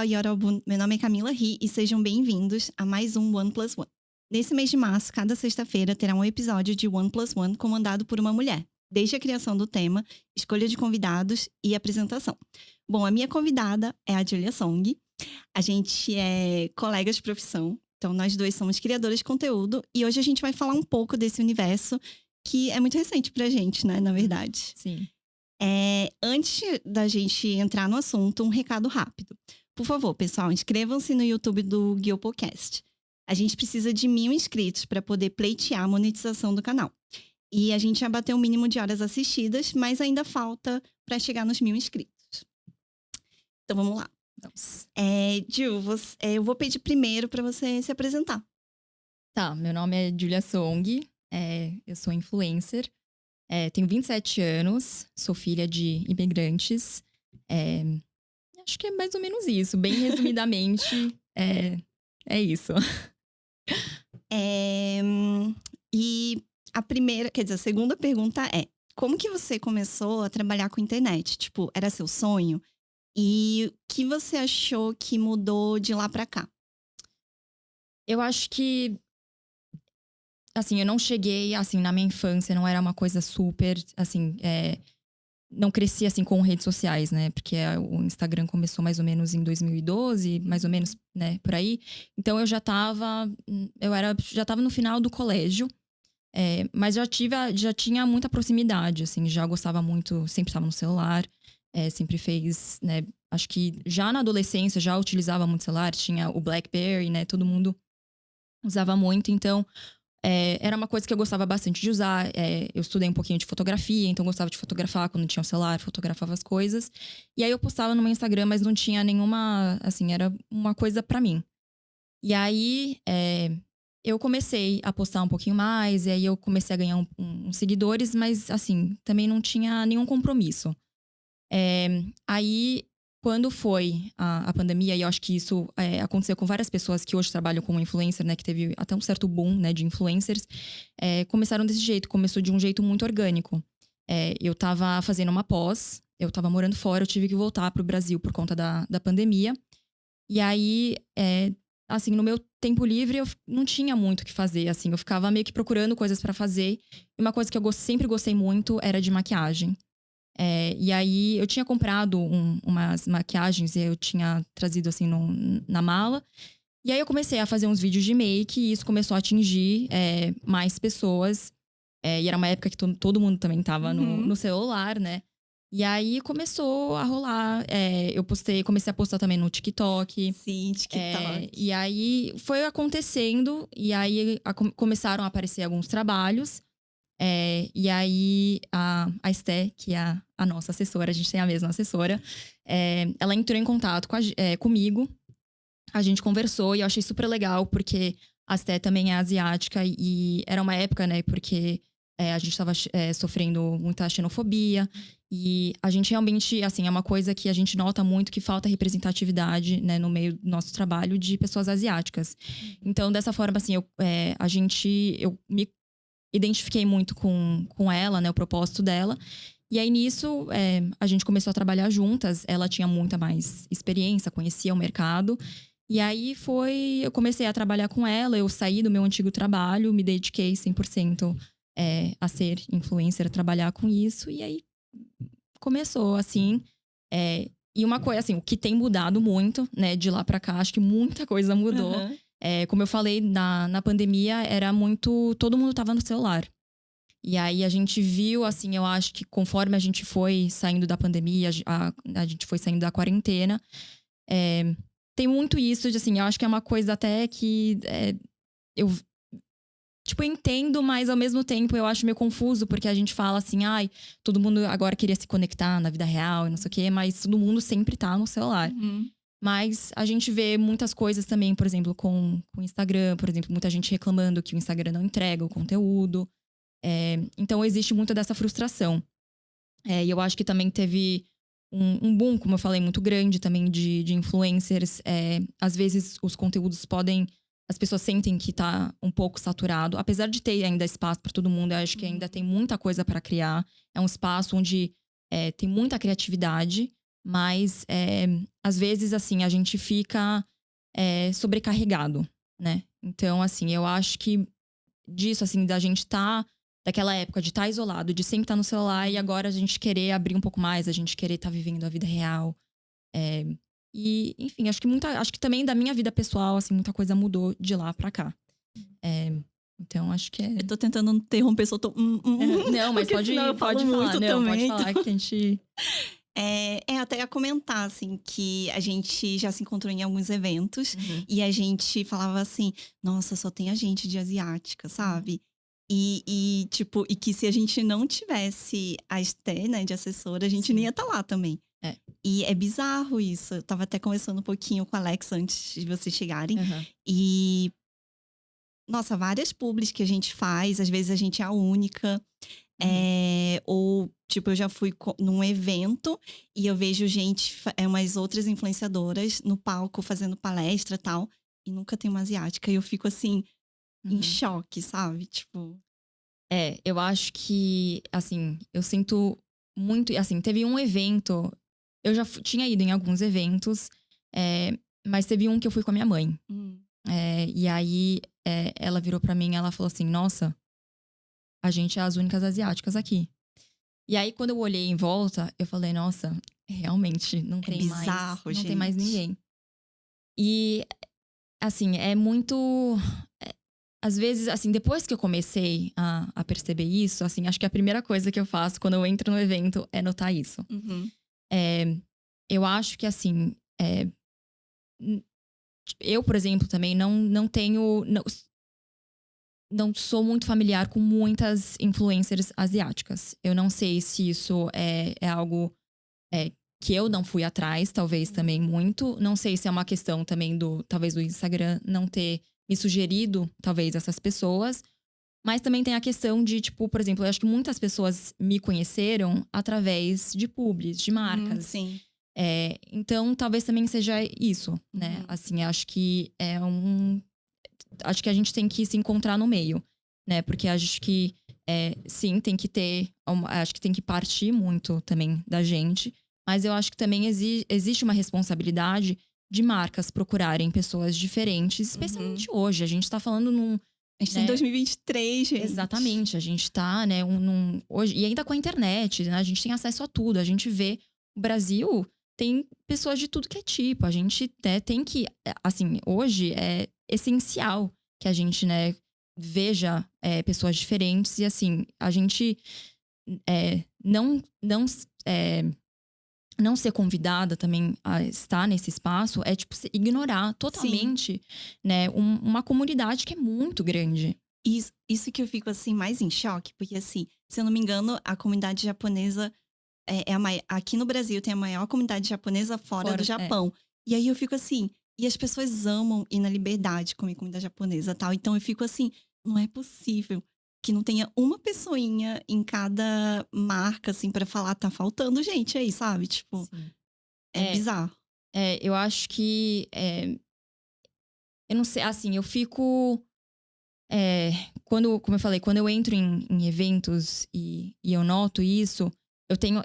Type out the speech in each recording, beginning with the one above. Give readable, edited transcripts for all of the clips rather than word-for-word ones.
Yorobun, meu nome é Camila Ri e sejam bem-vindos a mais um One Plus One. Nesse mês de março, cada sexta-feira terá um episódio de One Plus One comandado por uma mulher, desde a criação do tema, escolha de convidados e apresentação. Bom, a minha convidada é a Julia Song. A gente é colegas de profissão, então nós dois somos criadoras de conteúdo e hoje a gente vai falar um pouco desse universo que é muito recente pra gente, né, na verdade. Sim. Antes da gente entrar no assunto, um recado rápido. Por favor, pessoal, inscrevam-se no YouTube do Guiopodcast. A gente precisa de 1.000 inscritos para poder pleitear a monetização do canal. E a gente já bateu o mínimo de horas assistidas, mas ainda falta para chegar nos 1.000 inscritos. Então vamos lá. Vamos. Ju, eu vou pedir primeiro para você se apresentar. Tá, meu nome é Julia Song, eu sou influencer, tenho 27 anos, sou filha de imigrantes. Acho que é mais ou menos isso, bem resumidamente, é isso. E a segunda pergunta é: como que você começou a trabalhar com internet? Tipo, era seu sonho? E o que você achou que mudou de lá pra cá? Eu acho que, assim, eu não cheguei, assim, na minha infância, não era uma coisa super, assim, não cresci, assim, com redes sociais, né? Porque o Instagram começou mais ou menos em 2012, mais ou menos, né, por aí. Então eu já tava no final do colégio. Mas já tinha muita proximidade, assim, já gostava muito, sempre estava no celular, sempre fez, né, acho que já na adolescência já utilizava muito celular, tinha o BlackBerry, né, todo mundo usava muito, então era uma coisa que eu gostava bastante de usar. Eu estudei um pouquinho de fotografia, então gostava de fotografar quando tinha o celular, fotografava as coisas. E aí eu postava no meu Instagram, mas não tinha nenhuma, assim, era uma coisa pra mim. E aí, eu comecei a postar um pouquinho mais, e aí eu comecei a ganhar uns seguidores, mas assim, também não tinha nenhum compromisso. Aí, quando foi a pandemia, e eu acho que isso aconteceu com várias pessoas que hoje trabalham como influencer, né? Que teve até um certo boom, né, de influencers. Começaram desse jeito, começou de um jeito muito orgânico. Eu tava fazendo uma pós, eu tava morando fora, eu tive que voltar pro Brasil por conta da pandemia. E aí, assim, no meu tempo livre, eu não tinha muito o que fazer, assim. Eu ficava meio que procurando coisas pra fazer. E uma coisa que eu sempre gostei muito era de maquiagem. E aí, eu tinha comprado umas maquiagens e eu tinha trazido, assim, na mala. E aí, eu comecei a fazer uns vídeos de make e isso começou a atingir mais pessoas. E era uma época que todo mundo também tava no celular, né? E aí começou a rolar. Comecei a postar também no TikTok. Sim, TikTok. E aí foi acontecendo. E aí começaram a aparecer alguns trabalhos. E aí a Esté, que é a nossa assessora, a gente tem a mesma assessora, ela entrou em contato comigo. A gente conversou e eu achei super legal, porque a Esté também é asiática. E era uma época, né, porque a gente estava sofrendo muita xenofobia. E a gente realmente, assim, é uma coisa que a gente nota muito que falta representatividade, né, no meio do nosso trabalho de pessoas asiáticas. Então, dessa forma, assim, eu me identifiquei muito com ela, né, o propósito dela. E aí, nisso, a gente começou a trabalhar juntas. Ela tinha muita mais experiência, conhecia o mercado. E aí eu comecei a trabalhar com ela, eu saí do meu antigo trabalho, me dediquei 100% a ser influencer, a trabalhar com isso. E aí, começou, assim. E uma coisa, assim, o que tem mudado muito, né, de lá pra cá, acho que muita coisa mudou. Uhum. Como eu falei, na pandemia, era muito... Todo mundo tava no celular. E aí, a gente viu, assim, eu acho que conforme a gente foi saindo da pandemia, a gente foi saindo da quarentena, tem muito isso de, assim, eu acho que é uma coisa até que eu... Tipo, eu entendo, mas ao mesmo tempo eu acho meio confuso, porque a gente fala assim, todo mundo agora queria se conectar na vida real e não sei o quê, mas todo mundo sempre tá no celular. Uhum. Mas a gente vê muitas coisas também, por exemplo, com o Instagram, por exemplo, muita gente reclamando que o Instagram não entrega o conteúdo. Então existe muita dessa frustração. E eu acho que também teve um boom, como eu falei, muito grande também de influencers. Às vezes os conteúdos as pessoas sentem que tá um pouco saturado. Apesar de ter ainda espaço para todo mundo, eu acho que ainda tem muita coisa para criar. É um espaço onde tem muita criatividade. Mas, às vezes, assim, a gente fica sobrecarregado, né? Então, assim, eu acho que disso, assim, da gente daquela época de estar isolado, de sempre estar no celular, e agora a gente querer abrir um pouco mais, a gente querer estar vivendo a vida real. É, e, enfim, acho que também da minha vida pessoal, assim, muita coisa mudou de lá pra cá. É, então, acho que é. Eu tô tentando não interromper, só tô. Não, mas Porque senão eu falo pode falar. muito Não, também, pode falar que a gente. Até ia comentar, assim, que a gente já se encontrou em alguns eventos Uhum. e a gente falava assim, nossa, só tem a gente de asiática, sabe? Tipo, e que se a gente não tivesse a Esté, né, de assessora, a gente nem Sim. ia estar lá também. É. E é bizarro isso. Eu tava até conversando um pouquinho com a Alex antes de vocês chegarem. Uhum. E, nossa, várias publis que a gente faz, às vezes a gente é a única. Uhum. Ou, tipo, eu já fui num evento e eu vejo gente, umas outras influenciadoras no palco fazendo palestra e tal, e nunca tem uma asiática. E eu fico assim, em Uhum. choque, sabe? Tipo. Eu acho que, assim, eu sinto muito. Assim, teve um evento. Eu já tinha ido em alguns eventos, mas teve um que eu fui com a minha mãe. E aí ela virou pra mim e ela falou assim: Nossa, a gente é as únicas asiáticas aqui. E aí, quando eu olhei em volta, eu falei: Nossa, realmente, não É tem mais. bizarro, Não tem mais gente. ninguém. E, assim, é muito. Às vezes, assim, depois que eu comecei a perceber isso, assim, acho que a primeira coisa que eu faço quando eu entro no evento é notar isso. Uhum. Eu acho que, assim, n- eu, por exemplo, também não tenho. Não sou muito familiar com muitas influencers asiáticas. Eu não sei se isso é algo que eu não fui atrás, talvez também muito. Não sei se é uma questão também talvez do Instagram não ter me sugerido, talvez, essas pessoas. Mas também tem a questão de, tipo, por exemplo, eu acho que muitas pessoas me conheceram através de publis, de marcas. Sim. Então, talvez também seja isso, né? Uhum. Assim, acho que acho que a gente tem que se encontrar no meio, né? Porque acho que, sim, tem que ter. Acho que tem que partir muito também da gente. Mas eu acho que também existe uma responsabilidade de marcas procurarem pessoas diferentes, Uhum. especialmente hoje. A gente tá falando num. A gente tá em Né? 2023, gente. Exatamente, a gente tá, né, hoje, e ainda com a internet, né, a gente tem acesso a tudo, a gente vê, o Brasil tem pessoas de tudo que é tipo, a gente, né, tem que, assim, hoje é essencial que a gente, né, veja pessoas diferentes e, assim, a gente não ser convidada também a estar nesse espaço é, tipo, ignorar Sim. totalmente, né, uma comunidade que é muito grande. Isso que eu fico, assim, mais em choque, porque, assim, se eu não me engano, a comunidade japonesa aqui no Brasil tem a maior comunidade japonesa fora do Fora, Japão. E aí eu fico assim, e as pessoas amam ir na Liberdade comer comida japonesa, tal. Então eu fico assim, não é possível que não tenha uma pessoinha em cada marca, assim, pra falar, tá faltando gente aí, sabe? Tipo, sim. é bizarro. Eu acho que. Eu não sei, assim, eu fico. Como eu falei, quando eu entro em eventos e eu noto isso,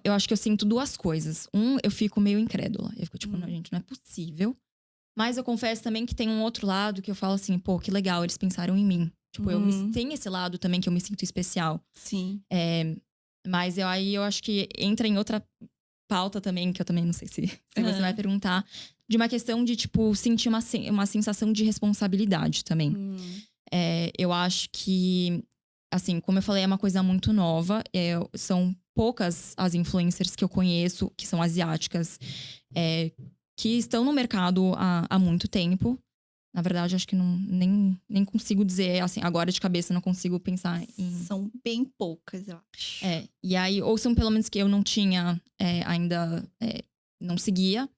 eu acho que eu sinto duas coisas. Eu fico meio incrédula. Eu fico tipo, não, gente, não é possível. Mas eu confesso também que tem um outro lado que eu falo assim, pô, que legal, eles pensaram em mim. Tipo, Uhum. tem esse lado também que eu me sinto especial. Sim. Mas aí eu acho que entra em outra pauta também, que eu também não sei se você vai perguntar, de uma questão de, tipo, sentir uma sensação de responsabilidade também. Hum. Eu acho que, assim, como eu falei, é uma coisa muito nova. São poucas as influencers que eu conheço, que são asiáticas, que estão no mercado há muito tempo. Na verdade, acho que nem consigo dizer, assim, agora de cabeça não consigo pensar em. São bem poucas, eu acho. E aí, ou são pelo menos que eu não tinha ainda, não seguia.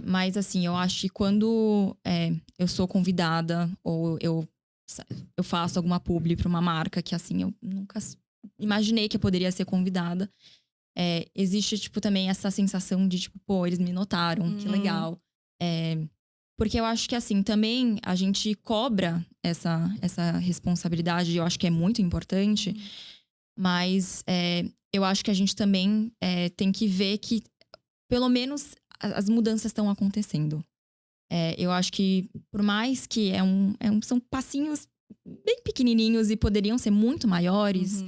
Mas assim, eu acho que quando eu sou convidada ou eu faço alguma publi pra uma marca que assim, eu nunca imaginei que eu poderia ser convidada. Existe, tipo, também essa sensação de, tipo, pô, eles me notaram, que Uhum. legal. Porque eu acho que, assim, também a gente cobra essa responsabilidade, eu acho que é muito importante, mas eu acho que a gente também tem que ver que pelo menos as mudanças estão acontecendo. Eu acho que, por mais que são passinhos bem pequenininhos e poderiam ser muito maiores,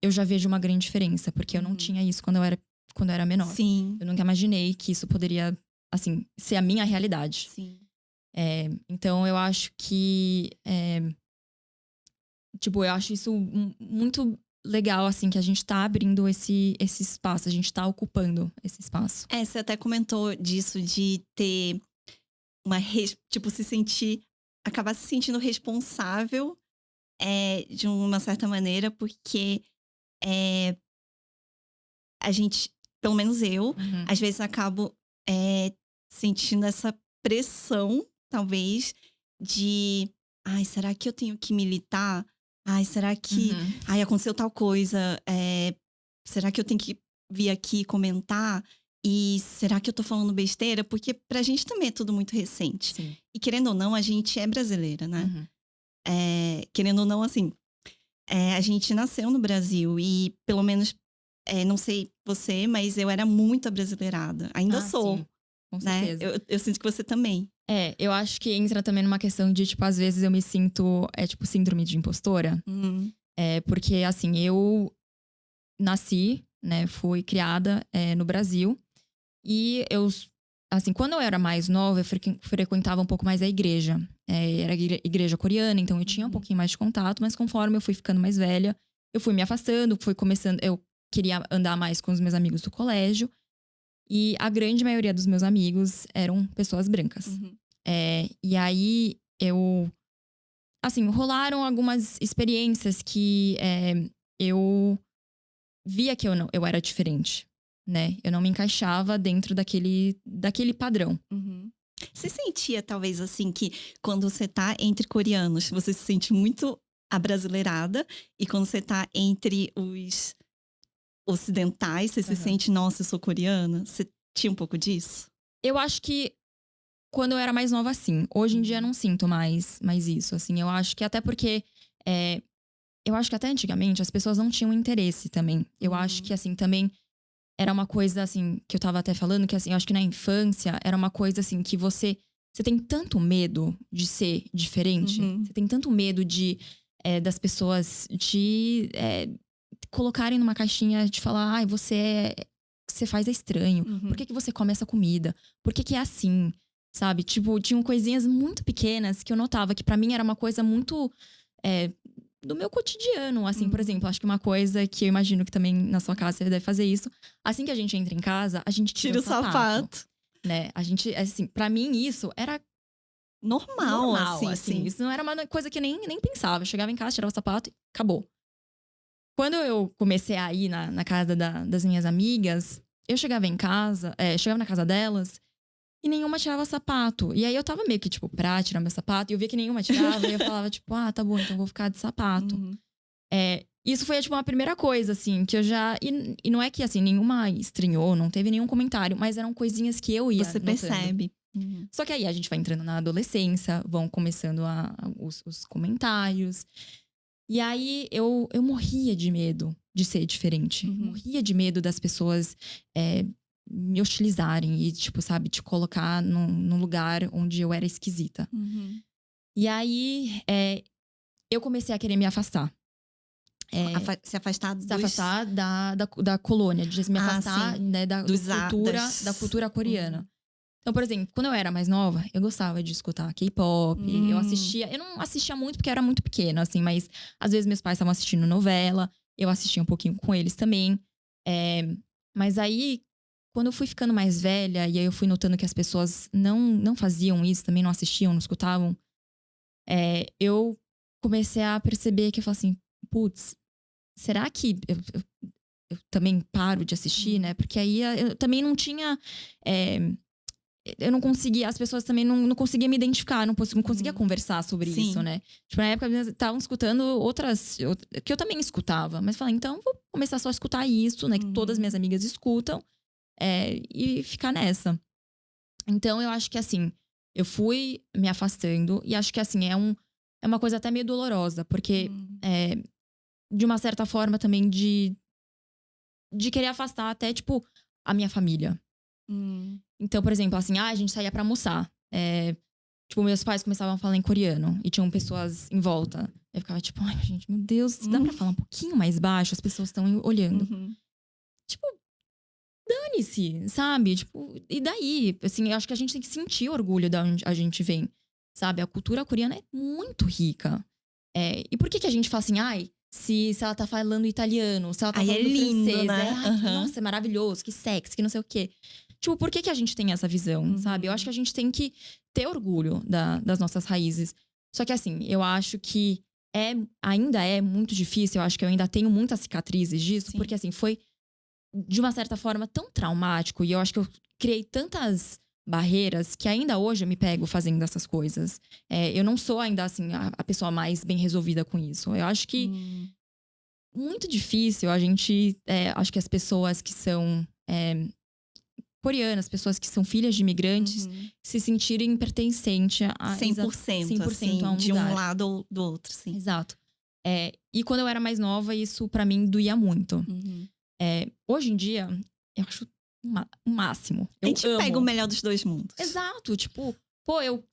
eu já vejo uma grande diferença. Porque eu não tinha isso quando eu era menor. Sim. Eu nunca imaginei que isso poderia, assim, ser a minha realidade. Sim. Então, eu acho que… tipo, eu acho isso muito legal, assim, que a gente tá abrindo esse espaço. A gente tá ocupando esse espaço. Você até comentou disso, de ter tipo, acabar se sentindo responsável de uma certa maneira, porque a gente, pelo menos eu, às vezes acabo sentindo essa pressão, talvez, de… Ai, será que eu tenho que militar? Ai, será que… Ai, aconteceu tal coisa. Será que eu tenho que vir aqui comentar? E será que eu tô falando besteira? Porque pra gente também é tudo muito recente. Sim. E querendo ou não, a gente é brasileira, né? Querendo ou não, assim… a gente nasceu no Brasil e, pelo menos… não sei você, mas eu era muito abrasileirada. Ainda sou. Sim, com né? certeza. Eu sinto que você também. Eu acho que entra também numa questão de, tipo, às vezes eu me sinto… tipo, síndrome de impostora. Porque, assim, eu nasci, né? Fui criada no Brasil. E eu… Assim, quando eu era mais nova, eu frequentava um pouco mais a igreja. Era igreja coreana, então eu tinha um pouquinho mais de contato. Mas conforme eu fui ficando mais velha, eu fui me afastando, fui começando… Eu queria andar mais com os meus amigos do colégio. E a grande maioria dos meus amigos eram pessoas brancas. E aí, assim, rolaram algumas experiências que eu via que eu era diferente, né? Eu não me encaixava dentro daquele padrão. Você sentia, talvez, assim, que quando você tá entre coreanos, você se sente muito abrasileirada. E quando você tá entre os ocidentais, você se sente, nossa, eu sou coreana? Você tinha um pouco disso? Eu acho que quando eu era mais nova, sim. Hoje em dia eu não sinto mais isso, assim. Eu acho que até porque… eu acho que até antigamente as pessoas não tinham interesse também. Eu acho que, assim, também era uma coisa, assim, que eu tava até falando, que, assim, eu acho que na infância era uma coisa, assim, que você tem tanto medo de ser diferente. Você tem tanto medo das pessoas te colocarem numa caixinha de falar, ai, você faz estranho. Por que você come essa comida? Por que é assim? Sabe? Tipo, tinham coisinhas muito pequenas que eu notava que pra mim era uma coisa muito do meu cotidiano, assim, por exemplo. Acho que uma coisa que eu imagino que também na sua casa você deve fazer isso. Assim que a gente entra em casa, a gente tira o sapato. Né? A gente, assim, pra mim isso era normal assim. Sim. Isso não era uma coisa que eu nem pensava. Eu chegava em casa, tirava o sapato e acabou. Quando eu comecei a ir na casa das minhas amigas, eu chegava em casa, chegava na casa delas e nenhuma tirava sapato. E aí eu tava meio que, tipo, pra tirar meu sapato. E eu via que nenhuma tirava. E eu falava, tipo, tá bom, então eu vou ficar de sapato. Isso foi, tipo, uma primeira coisa, assim, que eu já… E não é que, assim, nenhuma estranhou, não teve nenhum comentário. Mas eram coisinhas que eu ia Você notando. percebe. Só que aí a gente vai entrando na adolescência. Vão começando os comentários. E aí eu morria de medo de ser diferente. Morria de medo das pessoas… me hostilizarem e, tipo, sabe, te colocar num lugar onde eu era esquisita. E aí, eu comecei a querer me afastar. Se afastar da colônia, de me afastar, né, da cultura coreana. Então, por exemplo, quando eu era mais nova, eu gostava de escutar K-pop. Eu não assistia muito porque eu era muito pequena, assim, mas às vezes meus pais estavam assistindo novela, eu assistia um pouquinho com eles também. Mas aí, quando eu fui ficando mais velha, e aí eu fui notando que as pessoas não faziam isso, também não assistiam, não escutavam, eu comecei a perceber que eu falei assim, putz, será que eu também paro de assistir, né? Porque aí eu também não tinha… eu não conseguia, as pessoas também não conseguiam me identificar, não conseguia conversar sobre isso, né? Tipo, na época, eles estavam escutando outras, que eu também escutava. Mas falei, então, vou começar só a escutar isso, né? Que todas as minhas amigas escutam. E ficar nessa. Então, eu acho que, assim, eu fui me afastando. E acho que, assim, é uma coisa até meio dolorosa. Porque, de uma certa forma, também de querer afastar até, tipo… a minha família. Hum. Então, por exemplo, assim, a gente saía pra almoçar. Tipo, meus pais começavam a falar em coreano e tinham pessoas em volta. Eu ficava tipo, ai, gente, meu Deus, dá pra falar um pouquinho mais baixo? As pessoas estão olhando. Uhum. Tipo, dane-se, sabe? Tipo, e daí? Assim, eu acho que a gente tem que sentir orgulho de onde a gente vem, sabe? A cultura coreana é muito rica. E por que a gente fala assim, ai, se ela tá falando italiano, se ela tá Aí falando lindo, francês, né? ai, nossa, é maravilhoso, que sexy, que não sei o quê. Tipo, por que a gente tem essa visão, sabe? Eu acho que a gente tem que ter orgulho das nossas raízes. Só que assim, eu acho que ainda é muito difícil, eu acho que eu ainda tenho muitas cicatrizes disso, Sim. porque assim, foi de uma certa forma tão traumático e eu acho que eu criei tantas barreiras que ainda hoje eu me pego fazendo essas coisas. Eu não sou ainda assim a pessoa mais bem resolvida com isso. Eu acho que muito difícil a gente, acho que as pessoas que são coreanas, pessoas que são filhas de imigrantes, se sentirem pertencente a 100%, assim, a um de lugar. um lado ou do outro, sim. Exato. E quando eu era mais nova, isso pra mim doía muito. Hoje em dia, eu acho o máximo. A gente amo. pega o melhor dos dois mundos. Exato, tipo, pô, eu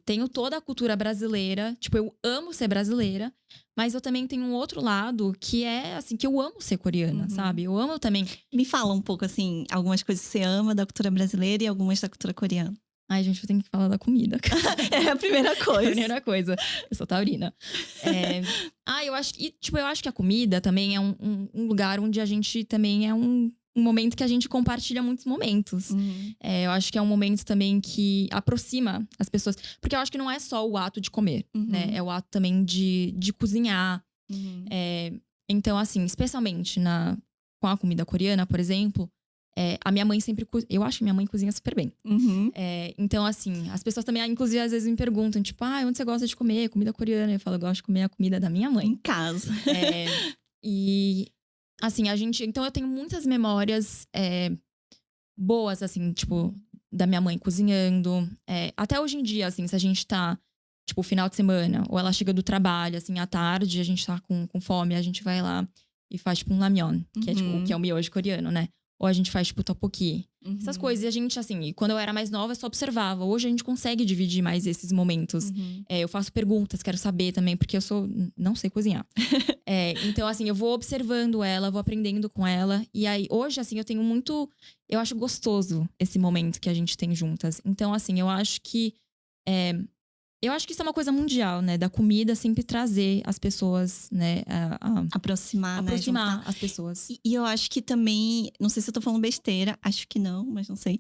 tenho toda a cultura brasileira, tipo, eu amo ser brasileira, mas eu também tenho um outro lado que é, assim, que eu amo ser coreana, sabe? Eu amo também. Me fala um pouco, assim, algumas coisas que você ama da cultura brasileira e algumas da cultura coreana. Ai, gente, eu tenho que falar da comida. É a primeira coisa. Primeira coisa. Eu sou taurina. Eu acho que, tipo, eu acho que a comida também é um lugar onde a gente também é um momento que a gente compartilha muitos momentos. Eu acho que é um momento também que aproxima as pessoas. Porque eu acho que não é só o ato de comer, né? É o ato também de cozinhar. Então, assim, especialmente com a comida coreana, por exemplo, a minha mãe sempre... Eu acho que minha mãe cozinha super bem. Então, assim, as pessoas também, inclusive, às vezes me perguntam, tipo, onde você gosta de comer comida coreana? Eu falo, eu gosto de comer a comida da minha mãe. Em casa. E, assim, então eu tenho muitas memórias boas, assim, tipo, da minha mãe cozinhando. Até hoje em dia, assim, se a gente tá, tipo, final de semana, ou ela chega do trabalho, assim, à tarde, a gente tá com fome, a gente vai lá e faz, tipo, um ramyeon, que é, tipo, que é o miojo coreano, né? Ou a gente faz, tipo, tteokbokki. Essas coisas. E a gente, assim, quando eu era mais nova, eu só observava. Hoje a gente consegue dividir mais esses momentos. Eu faço perguntas, quero saber também, porque eu não sei cozinhar. Então, assim, eu vou observando ela, vou aprendendo com ela. E aí, hoje, assim, eu tenho muito... Eu acho gostoso esse momento que a gente tem juntas. Então, assim, eu acho que isso é uma coisa mundial, né? Da comida sempre trazer as pessoas, né? Aproximar, né? Aproximar as pessoas. E eu acho que também, não sei se eu tô falando besteira, acho que não, mas não sei.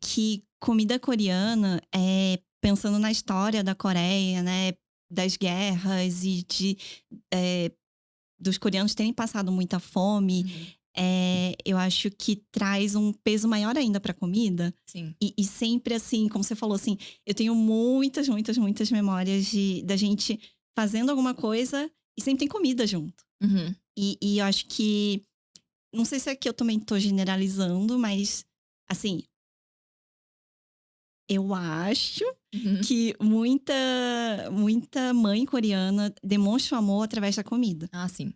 Que comida coreana, pensando na história da Coreia, né? Das guerras e dos coreanos terem passado muita fome. Eu acho que traz um peso maior ainda pra comida. Sim. E sempre assim, como você falou, assim, eu tenho muitas, muitas, muitas memórias da gente fazendo alguma coisa e sempre tem comida junto. E eu acho que, não sei se aqui eu também tô generalizando, mas assim, eu acho que muita mãe coreana demonstra o amor através da comida. Ah, sim.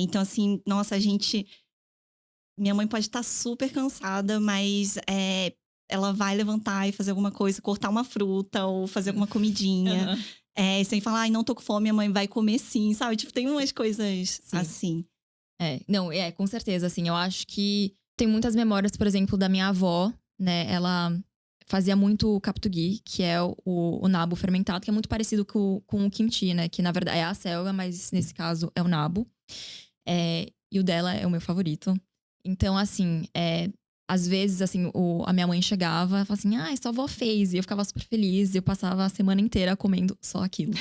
Então, assim, nossa, minha mãe pode estar super cansada, mas ela vai levantar e fazer alguma coisa, cortar uma fruta ou fazer alguma comidinha. Sem falar, ai, não tô com fome, minha mãe vai comer sim, sabe? Tipo, tem umas coisas assim. Não, com certeza, assim, eu acho que tem muitas memórias, por exemplo, da minha avó, né? Ela fazia muito kaptugi, que é o nabo fermentado, que é muito parecido com o kimchi, né? Que na verdade é a selga, mas nesse caso é o nabo. E o dela é o meu favorito. Então, assim, às vezes, assim, a minha mãe chegava e falava assim, sua avó fez. E eu ficava super feliz. E eu passava a semana inteira comendo só aquilo.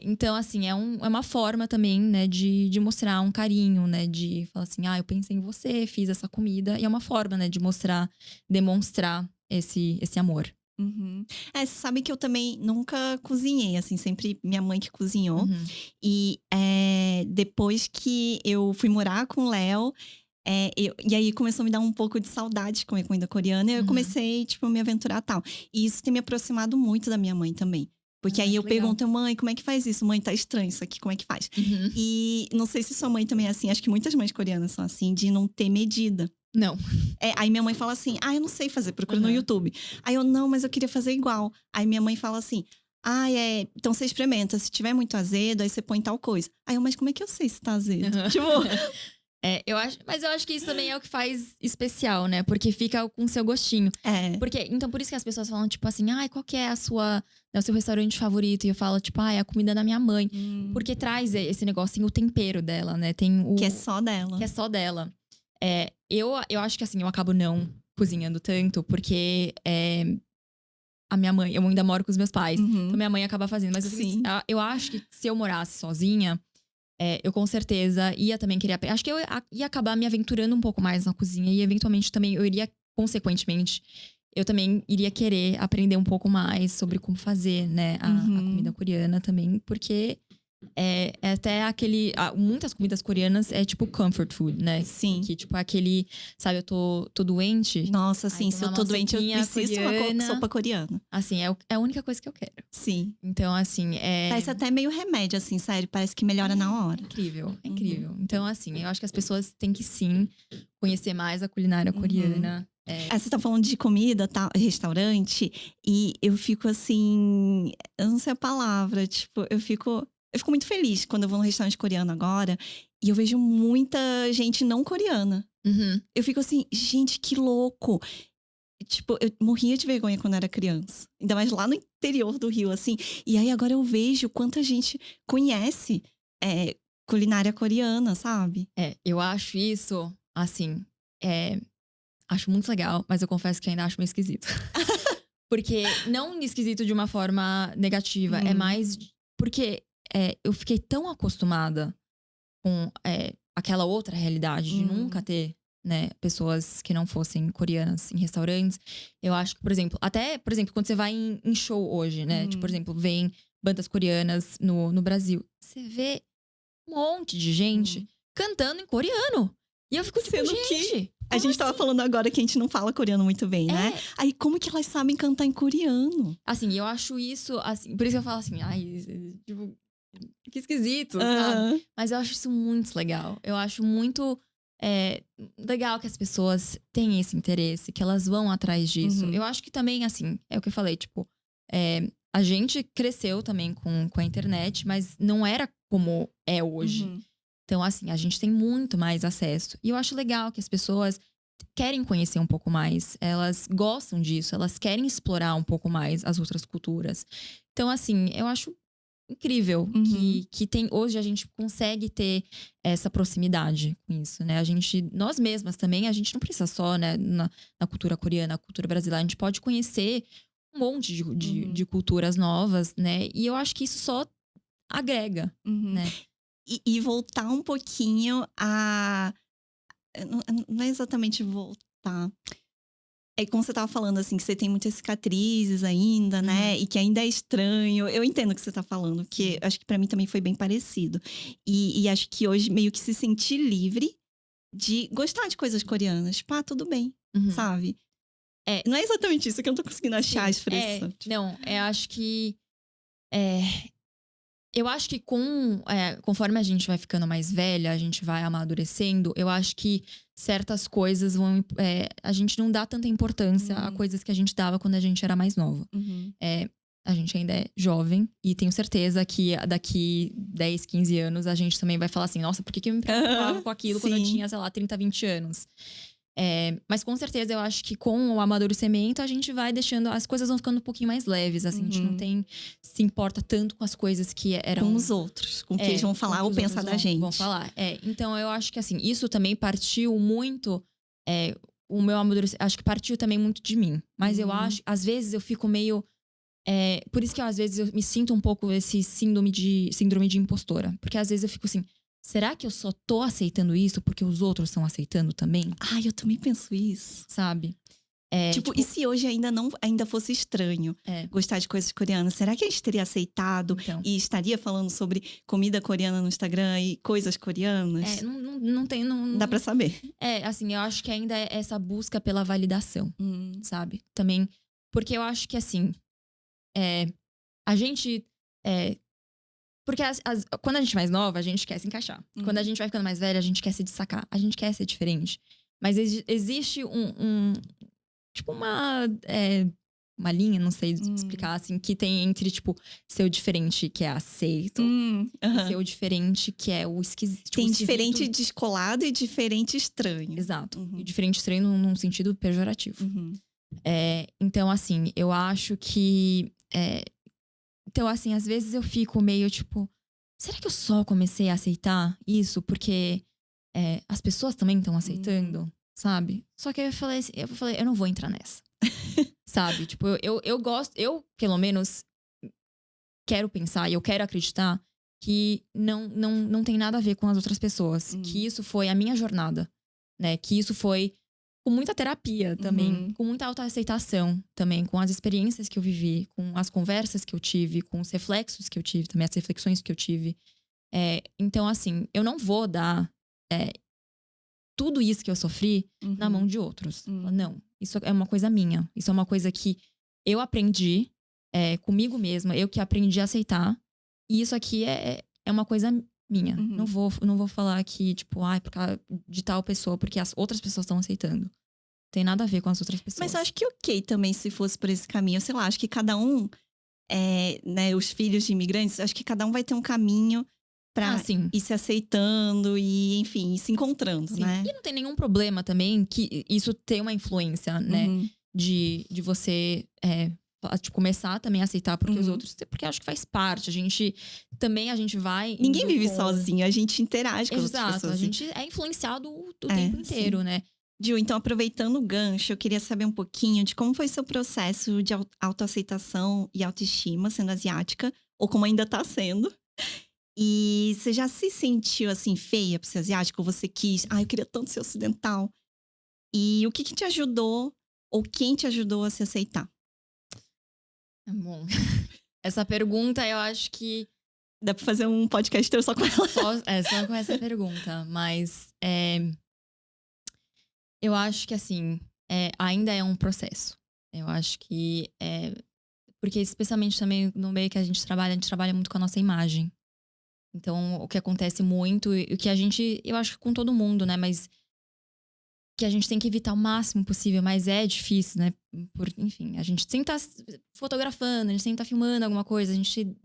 Então, assim, é uma forma também, né, de mostrar um carinho, né? De falar assim, eu pensei em você, fiz essa comida. E é uma forma, né, de demonstrar esse amor. Você sabe que eu também nunca cozinhei, assim, sempre minha mãe que cozinhou. E depois que eu fui morar com o Léo, e aí começou a me dar um pouco de saudade de comer comida coreana. E eu comecei, tipo, a me aventurar e tal. E isso tem me aproximado muito da minha mãe também. Porque aí eu pergunto, mãe, como é que faz isso? Mãe, tá estranho isso aqui, como é que faz? E não sei se sua mãe também é assim, acho que muitas mães coreanas são assim, de não ter medida. Não. Aí minha mãe fala assim, eu não sei fazer, procura no Uhum. YouTube. Aí eu, não, mas eu queria fazer igual. Aí minha mãe fala assim, então você experimenta, se tiver muito azedo, aí você põe tal coisa. Aí eu, mas como é que eu sei se tá azedo? Uhum. Tipo, Mas eu acho que isso também é o que faz especial, né? Porque fica com o seu gostinho. Então, por isso que as pessoas falam, tipo assim, qual que é o seu restaurante favorito? E eu falo, tipo, é a comida da minha mãe. Porque traz esse negocinho, o tempero dela, né? Tem o... que é só dela. Que é só dela. Eu acho que assim, eu acabo não cozinhando tanto, porque a minha mãe, eu ainda moro com os meus pais. Então minha mãe acaba fazendo. Mas assim, Sim. eu acho que se eu morasse sozinha, eu com certeza ia também querer. Acho que eu ia acabar me aventurando um pouco mais na cozinha. E eventualmente também eu iria, consequentemente, eu também iria querer aprender um pouco mais sobre como fazer, né, a comida coreana também. Porque é até muitas comidas coreanas é tipo comfort food, né? Sim. Que tipo aquele, sabe, eu tô doente. Nossa, sim, se eu tô doente, eu preciso de uma sopa coreana. Assim, é a única coisa que eu quero. Sim. Então, assim, Parece até meio remédio, assim, sério. Parece que melhora na hora. Incrível, é incrível. Então, assim, eu acho que as pessoas têm que sim conhecer mais a culinária coreana. Você tá falando de comida, tá, restaurante, e eu fico assim, eu não sei a palavra, tipo, eu fico muito feliz quando eu vou num restaurante coreano agora e eu vejo muita gente não coreana. Uhum. Eu fico assim, gente, que louco. Tipo, eu morria de vergonha quando era criança. Ainda mais lá no interior do Rio, assim. E aí agora eu vejo quanta gente conhece culinária coreana, sabe? Eu acho isso, assim, acho muito legal, mas eu confesso que ainda acho meio esquisito. Porque, não esquisito de uma forma negativa, é mais porque eu fiquei tão acostumada com aquela outra realidade de nunca ter, né, pessoas que não fossem coreanas em restaurantes. Eu acho que, por exemplo, quando você vai em show hoje, né? Tipo, por exemplo, vem bandas coreanas no Brasil. Você vê um monte de gente cantando em coreano. E eu fico tipo, Sendo gente... A gente tava falando agora que a gente não fala coreano muito bem, né? Aí como que elas sabem cantar em coreano? Assim, eu acho isso, assim, por isso eu falo assim, tipo, que esquisito, sabe? Mas eu acho isso muito legal. Eu acho muito legal que as pessoas têm esse interesse, que elas vão atrás disso. Eu acho que também, assim, é o que eu falei, tipo, a gente cresceu também com a internet, mas não era como é hoje. Então, assim, a gente tem muito mais acesso. E eu acho legal que as pessoas querem conhecer um pouco mais. Elas gostam disso. Elas querem explorar um pouco mais as outras culturas. Então, assim, eu acho incrível que hoje a gente consegue ter essa proximidade com isso, né? Nós mesmas também, a gente não precisa só, né, na cultura coreana, na cultura brasileira. A gente pode conhecer um monte de culturas novas, né? E eu acho que isso só agrega, né? E voltar um pouquinho a... Não é exatamente voltar. Como você tava falando, assim, que você tem muitas cicatrizes ainda, né? E que ainda é estranho. Eu entendo o que você tá falando, porque acho que pra mim também foi bem parecido. E acho que hoje meio que se sentir livre de gostar de coisas coreanas. Tipo, tudo bem, sabe? Não é exatamente isso que eu não tô conseguindo achar a expressão. Não, eu acho que... Eu acho que conforme a gente vai ficando mais velha, a gente vai amadurecendo, eu acho que certas coisas vão... a gente não dá tanta importância a coisas que a gente dava quando a gente era mais nova. A gente ainda é jovem e tenho certeza que daqui 10, 15 anos a gente também vai falar assim, nossa, por que eu me preocupava com aquilo quando eu tinha, sei lá, 30, 20 anos? Mas com certeza eu acho que com o amadurecimento a gente vai deixando, as coisas vão ficando um pouquinho mais leves, assim, a gente não se importa tanto com as coisas que eram... Com os outros, com o que eles vão falar ou pensar da gente. Vão falar, então eu acho que assim, isso também partiu muito, o meu amadurecimento, acho que partiu também muito de mim, mas eu acho, às vezes eu fico meio... por isso que às vezes eu me sinto um pouco esse síndrome de impostora, porque às vezes eu fico assim, será que eu só tô aceitando isso porque os outros estão aceitando também? Eu também penso isso. Sabe? Tipo, e se hoje ainda fosse estranho gostar de coisas coreanas? Será que a gente teria aceitado e estaria falando sobre comida coreana no Instagram e coisas coreanas? Não tem... Não dá pra saber. Assim, eu acho que ainda é essa busca pela validação, sabe? Também, porque eu acho que assim, a gente... Porque quando a gente é mais nova, a gente quer se encaixar. Quando a gente vai ficando mais velha, a gente quer se destacar. A gente quer ser diferente. Mas existe tipo, uma linha, não sei explicar, assim, que tem entre, tipo, ser o diferente que é aceito e ser o diferente que é o esquisito. Tipo, Tem esquisito. diferente descolado e diferente estranho. Exato. E diferente estranho num sentido pejorativo. Então, assim, eu acho que... Então, assim, às vezes eu fico meio, tipo... Será que eu só comecei a aceitar isso porque as pessoas também estão aceitando? Sabe? Só que eu falei, eu não vou entrar nessa. Sabe? Tipo, eu gosto... Eu, pelo menos, quero pensar e eu quero acreditar que não tem nada a ver com as outras pessoas. Que isso foi a minha jornada, né? Que isso foi com muita terapia também. Com muita autoaceitação também. Com as experiências que eu vivi. Com as conversas que eu tive. Com os reflexos que eu tive também. As reflexões que eu tive. Então, assim, eu não vou dar... tudo isso que eu sofri na mão de outros. Não, isso é uma coisa minha. Isso é uma coisa que eu aprendi comigo mesma. Eu que aprendi a aceitar. E isso aqui é uma coisa minha. Não vou falar que, tipo, por causa de tal pessoa, porque as outras pessoas estão aceitando. Tem nada a ver com as outras pessoas. Mas eu acho que ok também se fosse por esse caminho. Sei lá, acho que cada um, né, os filhos de imigrantes, acho que cada um vai ter um caminho pra ir se aceitando e, enfim, ir se encontrando, né? E não tem nenhum problema também que isso tem uma influência, né? De você começar também a aceitar porque os outros... Porque acho que faz parte. A gente vai... Ninguém vive sozinho. A gente interage com as outras pessoas. Exato. A gente é influenciado o tempo inteiro, né? Gil, então, aproveitando o gancho, eu queria saber um pouquinho de como foi seu processo de autoaceitação e autoestima sendo asiática. Ou como ainda tá sendo. E você já se sentiu, assim, feia por ser asiática? Ou você quis... eu queria tanto ser ocidental. E o que te ajudou? Ou quem te ajudou a se aceitar? Bom, essa pergunta eu acho que... Dá pra fazer um podcast inteiro só com ela. Só com essa pergunta. Mas eu acho que, assim, ainda é um processo. Eu acho que... porque especialmente também no meio que a gente trabalha muito com a nossa imagem. Então, o que acontece muito, e o que a gente... Eu acho que com todo mundo, né? Mas que a gente tem que evitar o máximo possível. Mas é difícil, né? Enfim, a gente sempre tá fotografando, a gente sempre tá filmando alguma coisa. A gente...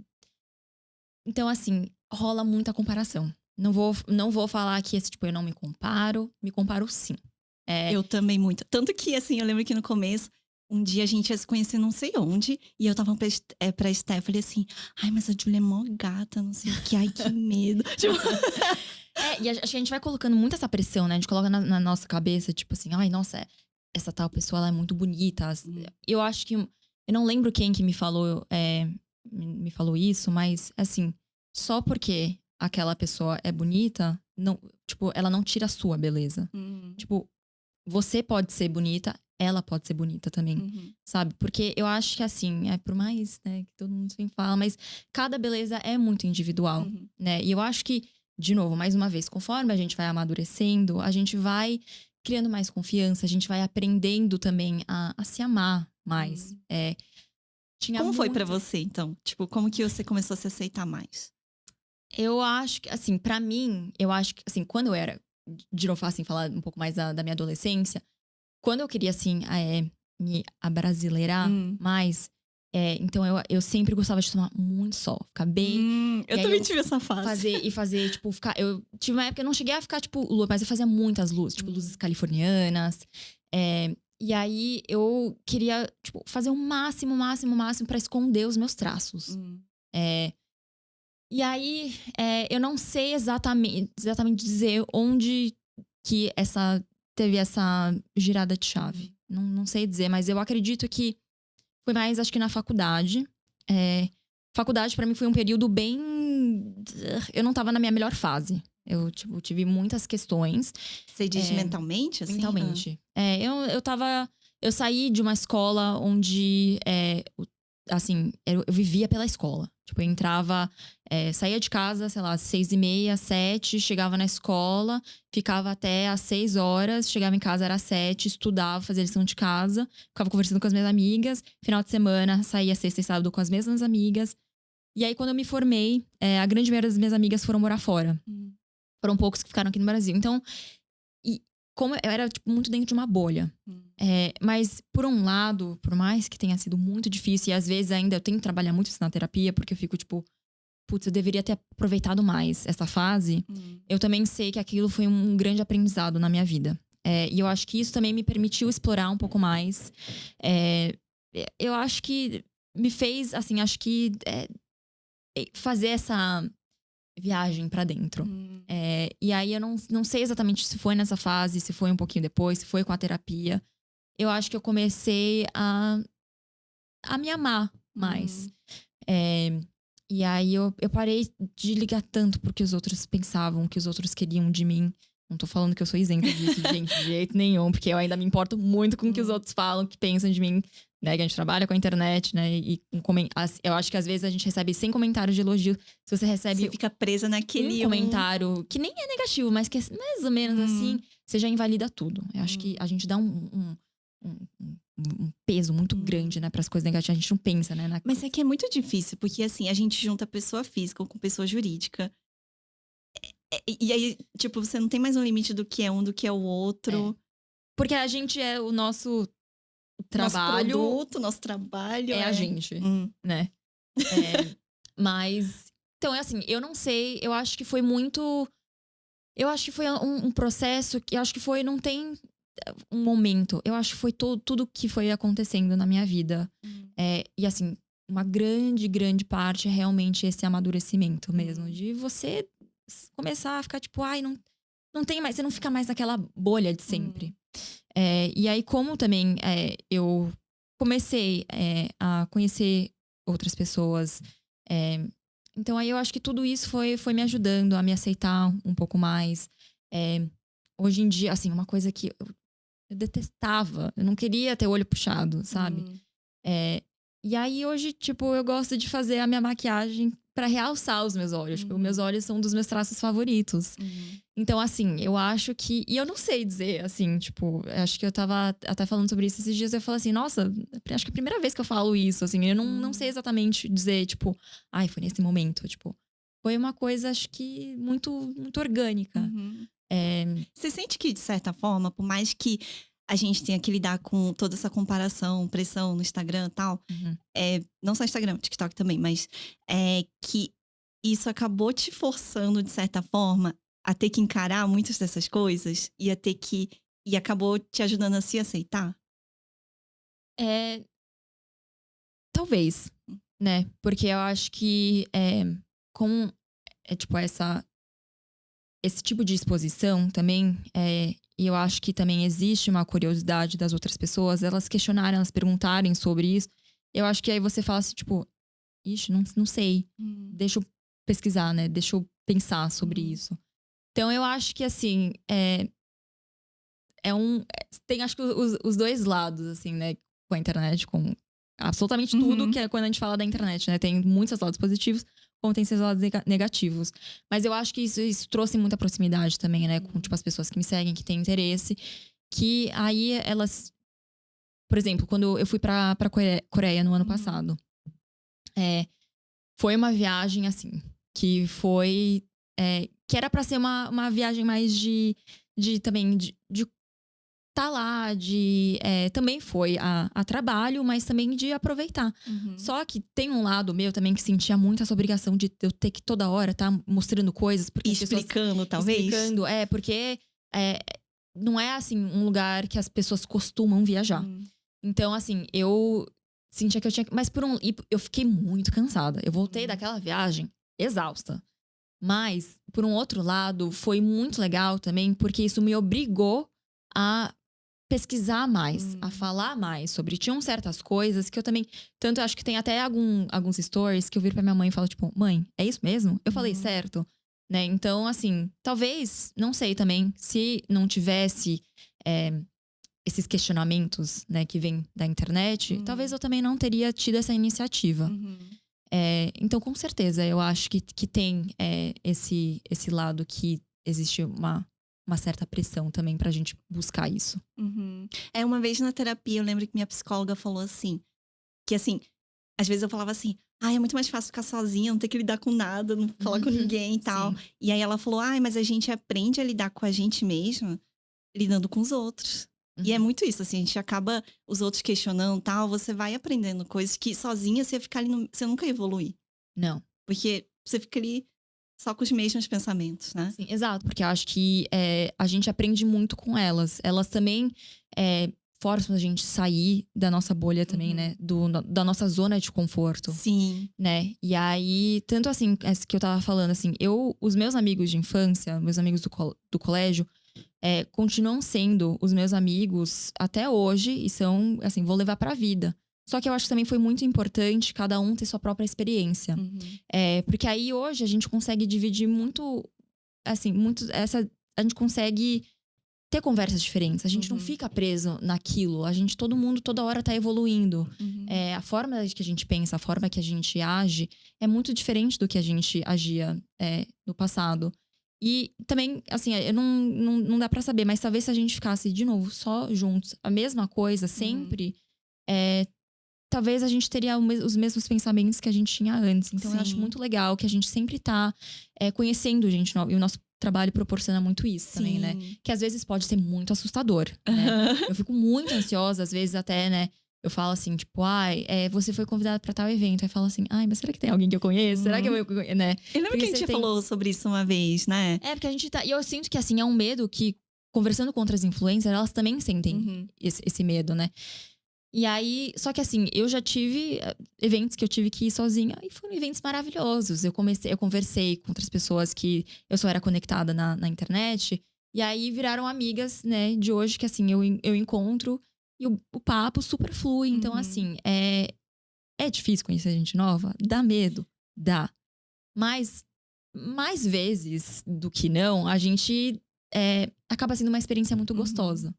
Então, assim, rola muita comparação. Não vou falar que, tipo, eu não me comparo. Me comparo, sim. Eu também muito. Tanto que, assim, eu lembro que no começo... Um dia a gente ia se conhecer não sei onde. E eu tava pra Esté, eu falei assim... Ai, mas a Julia é mó gata, não sei o que. Ai, que medo. Tipo... E acho que a gente vai colocando muito essa pressão, né? A gente coloca na nossa cabeça, tipo assim... Ai, nossa, essa tal pessoa, ela é muito bonita. Eu acho que... Eu não lembro quem que me falou isso, mas, assim... Só porque aquela pessoa é bonita... Não, tipo, ela não tira a sua beleza. Tipo, você pode ser bonita... Ela pode ser bonita também, sabe? Porque eu acho que, assim, por mais, né, que todo mundo sempre fala, mas cada beleza é muito individual, né? E eu acho que, de novo, mais uma vez, conforme a gente vai amadurecendo, a gente vai criando mais confiança, a gente vai aprendendo também a se amar mais. Como foi pra você, então? Tipo, como que você começou a se aceitar mais? Eu acho que, assim, pra mim, eu acho que, assim, quando eu era, de novo, assim, falar um pouco mais da minha adolescência, quando eu queria, assim, me abrasileirar mais, então eu sempre gostava de tomar muito sol, ficar bem. Eu também tive essa fase. Fazer, tipo, eu tive uma época que eu não cheguei a ficar, tipo, lua, mas eu fazia muitas luzes, tipo, luzes californianas. E aí eu queria, tipo, fazer o máximo pra esconder os meus traços. E aí eu não sei exatamente dizer onde que teve essa girada de chave. Não sei dizer, mas eu acredito que foi mais, acho que na faculdade. Faculdade, pra mim, foi um período bem... Eu não tava na minha melhor fase. Eu, tipo, tive muitas questões. Você diz mentalmente, assim? Mentalmente. Eu saí de uma escola onde, assim, eu vivia pela escola. Tipo, eu entrava, saía de casa, sei lá, 6h30, 7, chegava na escola, ficava até às 6 horas, chegava em casa, era 7, estudava, fazia lição de casa, ficava conversando com as minhas amigas. Final de semana, saía sexta e sábado com as mesmas amigas. E aí, quando eu me formei, a grande maioria das minhas amigas foram morar fora. Foram poucos que ficaram aqui no Brasil. Então, como eu era, tipo, muito dentro de uma bolha. Mas, por um lado, por mais que tenha sido muito difícil, e às vezes ainda eu tenho que trabalhar muito isso na terapia, porque eu fico, tipo, putz, eu deveria ter aproveitado mais essa fase. Eu também sei que aquilo foi um grande aprendizado na minha vida. E eu acho que isso também me permitiu explorar um pouco mais. Eu acho que me fez, assim, acho que fazer essa viagem pra dentro. E aí eu não sei exatamente se foi nessa fase, se foi um pouquinho depois, se foi com a terapia. Eu acho que eu comecei a me amar mais. E aí eu parei de ligar tanto pro que os outros pensavam, o que os outros queriam de mim. Não tô falando que eu sou isenta disso, gente, de jeito nenhum, porque eu ainda me importo muito com o que os outros falam, que pensam de mim, né? Que a gente trabalha com a internet, né? E eu acho que às vezes a gente recebe 100 comentários de elogio. Se você recebe Você fica presa naquele comentário que nem é negativo, mas que é mais ou menos assim, você já invalida tudo. Eu acho que a gente dá um peso muito grande, né, pras coisas negativas. A gente não pensa, né? Mas é que é muito difícil, porque assim, a gente junta pessoa física com pessoa jurídica. E aí, tipo, você não tem mais um limite do que é um, do que é o outro. Porque a gente é o nosso trabalho. Nosso produto, nosso trabalho. É a gente, né? Mas, então, é assim, eu não sei, eu acho que foi muito. Eu acho que foi um processo que eu acho que foi, não tem um momento. Eu acho que foi tudo que foi acontecendo na minha vida. E assim, uma grande, grande parte é realmente esse amadurecimento mesmo. De você começar a ficar tipo, ai, não tem mais, você não fica mais naquela bolha de sempre. E aí, como também eu comecei a conhecer outras pessoas. Então aí eu acho que tudo isso foi me ajudando a me aceitar um pouco mais. Hoje em dia, assim, uma coisa que eu detestava. Eu não queria ter o olho puxado, sabe? E aí hoje, tipo, eu gosto de fazer a minha maquiagem pra realçar os meus olhos. Tipo, meus olhos são um dos meus traços favoritos. Então, assim, eu acho que... E eu não sei dizer, assim, tipo... Acho que eu tava até falando sobre isso esses dias. Eu falo assim, nossa, acho que é a primeira vez que eu falo isso, assim. Eu não sei exatamente dizer, tipo... Ai, foi nesse momento, tipo... Foi uma coisa, acho que, muito, muito orgânica. Você sente que, de certa forma, por mais que a gente tenha que lidar com toda essa comparação, pressão no Instagram e tal, não só Instagram, TikTok também, mas que isso acabou te forçando, de certa forma, a ter que encarar muitas dessas coisas e acabou te ajudando a se aceitar? Talvez, né? Porque eu acho que com tipo esse tipo de exposição também, e eu acho que também existe uma curiosidade das outras pessoas, elas questionarem, elas perguntarem sobre isso. Eu acho que aí você fala assim, tipo, ixi, não sei. Deixa eu pesquisar, né? Deixa eu pensar sobre isso. Então eu acho que assim, tem acho que os dois lados, assim, né? Com a internet, com absolutamente tudo que é quando a gente fala da internet, né? Tem muitos lados positivos, como tem seus lados negativos. Mas eu acho que isso trouxe muita proximidade também, né? Com, tipo, as pessoas que me seguem, que têm interesse. Que aí elas... Por exemplo, quando eu fui pra Coreia no ano passado. Foi uma viagem, assim, que foi... que era pra ser uma viagem mais de também, de tá lá, também foi a trabalho, mas também de aproveitar. Só que tem um lado meu também que sentia muito essa obrigação de eu ter que toda hora tá mostrando coisas. Porque explicando, talvez? Explicando, porque não é, assim, um lugar que as pessoas costumam viajar. Então, assim, eu sentia que eu tinha... Mas eu fiquei muito cansada. Eu voltei daquela viagem exausta. Mas, por um outro lado, foi muito legal também, porque isso me obrigou a pesquisar mais, a falar mais sobre. Tinham certas coisas que eu também... Tanto eu acho que tem até alguns stories que eu viro pra minha mãe e falo, tipo, mãe, é isso mesmo? Eu falei certo? Né? Então, assim, talvez, não sei também, se não tivesse esses questionamentos, né, que vêm da internet, talvez eu também não teria tido essa iniciativa. Então, com certeza, eu acho que tem esse lado que existe uma certa pressão também pra gente buscar isso. Uma vez na terapia, eu lembro que minha psicóloga falou assim, que assim, às vezes eu falava assim, é muito mais fácil ficar sozinha, não ter que lidar com nada, não falar com ninguém e tal. Sim. E aí ela falou, mas a gente aprende a lidar com a gente mesma lidando com os outros. E é muito isso, assim, a gente acaba os outros questionando, tal, você vai aprendendo coisas que sozinha você ia ficar ali, você nunca ia evoluir. Não. Porque você fica ali só com os mesmos pensamentos, né? Sim, exato, porque eu acho que a gente aprende muito com elas. Elas também forçam a gente sair da nossa bolha também, né? Da nossa zona de conforto. Sim. Né? E aí, tanto assim, que eu tava falando, assim, os meus amigos de infância, meus amigos do colégio, continuam sendo os meus amigos até hoje e são, assim, vou levar pra vida. Só que eu acho que também foi muito importante cada um ter sua própria experiência. Porque aí hoje a gente consegue dividir muito, assim, a gente consegue ter conversas diferentes. A gente não fica preso naquilo. Todo mundo toda hora tá evoluindo. A forma que a gente pensa, a forma que a gente age é muito diferente do que a gente agia no passado. E também, assim, não dá pra saber, mas talvez se a gente ficasse, de novo, só juntos, a mesma coisa, sempre, talvez a gente teria os mesmos pensamentos que a gente tinha antes. Então, eu acho muito legal que a gente sempre tá conhecendo gente nova. E o nosso trabalho proporciona muito isso também, né? Que às vezes pode ser muito assustador, né? Eu fico muito ansiosa, às vezes até, né? Eu falo assim, tipo, você foi convidada pra tal evento. Aí falo assim, mas será que tem alguém que eu conheço? Será que eu conheço, né? Eu lembro que a gente falou sobre isso uma vez, né? Porque a gente tá... E eu sinto que, assim, é um medo que, conversando com outras influencers, elas também sentem esse medo, né? E aí, só que assim, eu já tive eventos que eu tive que ir sozinha e foram eventos maravilhosos. Eu conversei com outras pessoas que eu só era conectada na internet. E aí viraram amigas, né, de hoje, que assim, eu encontro e o papo super flui. Então, assim, é difícil conhecer gente nova? Dá medo? Dá. Mas, mais vezes do que não, a gente acaba sendo uma experiência muito gostosa.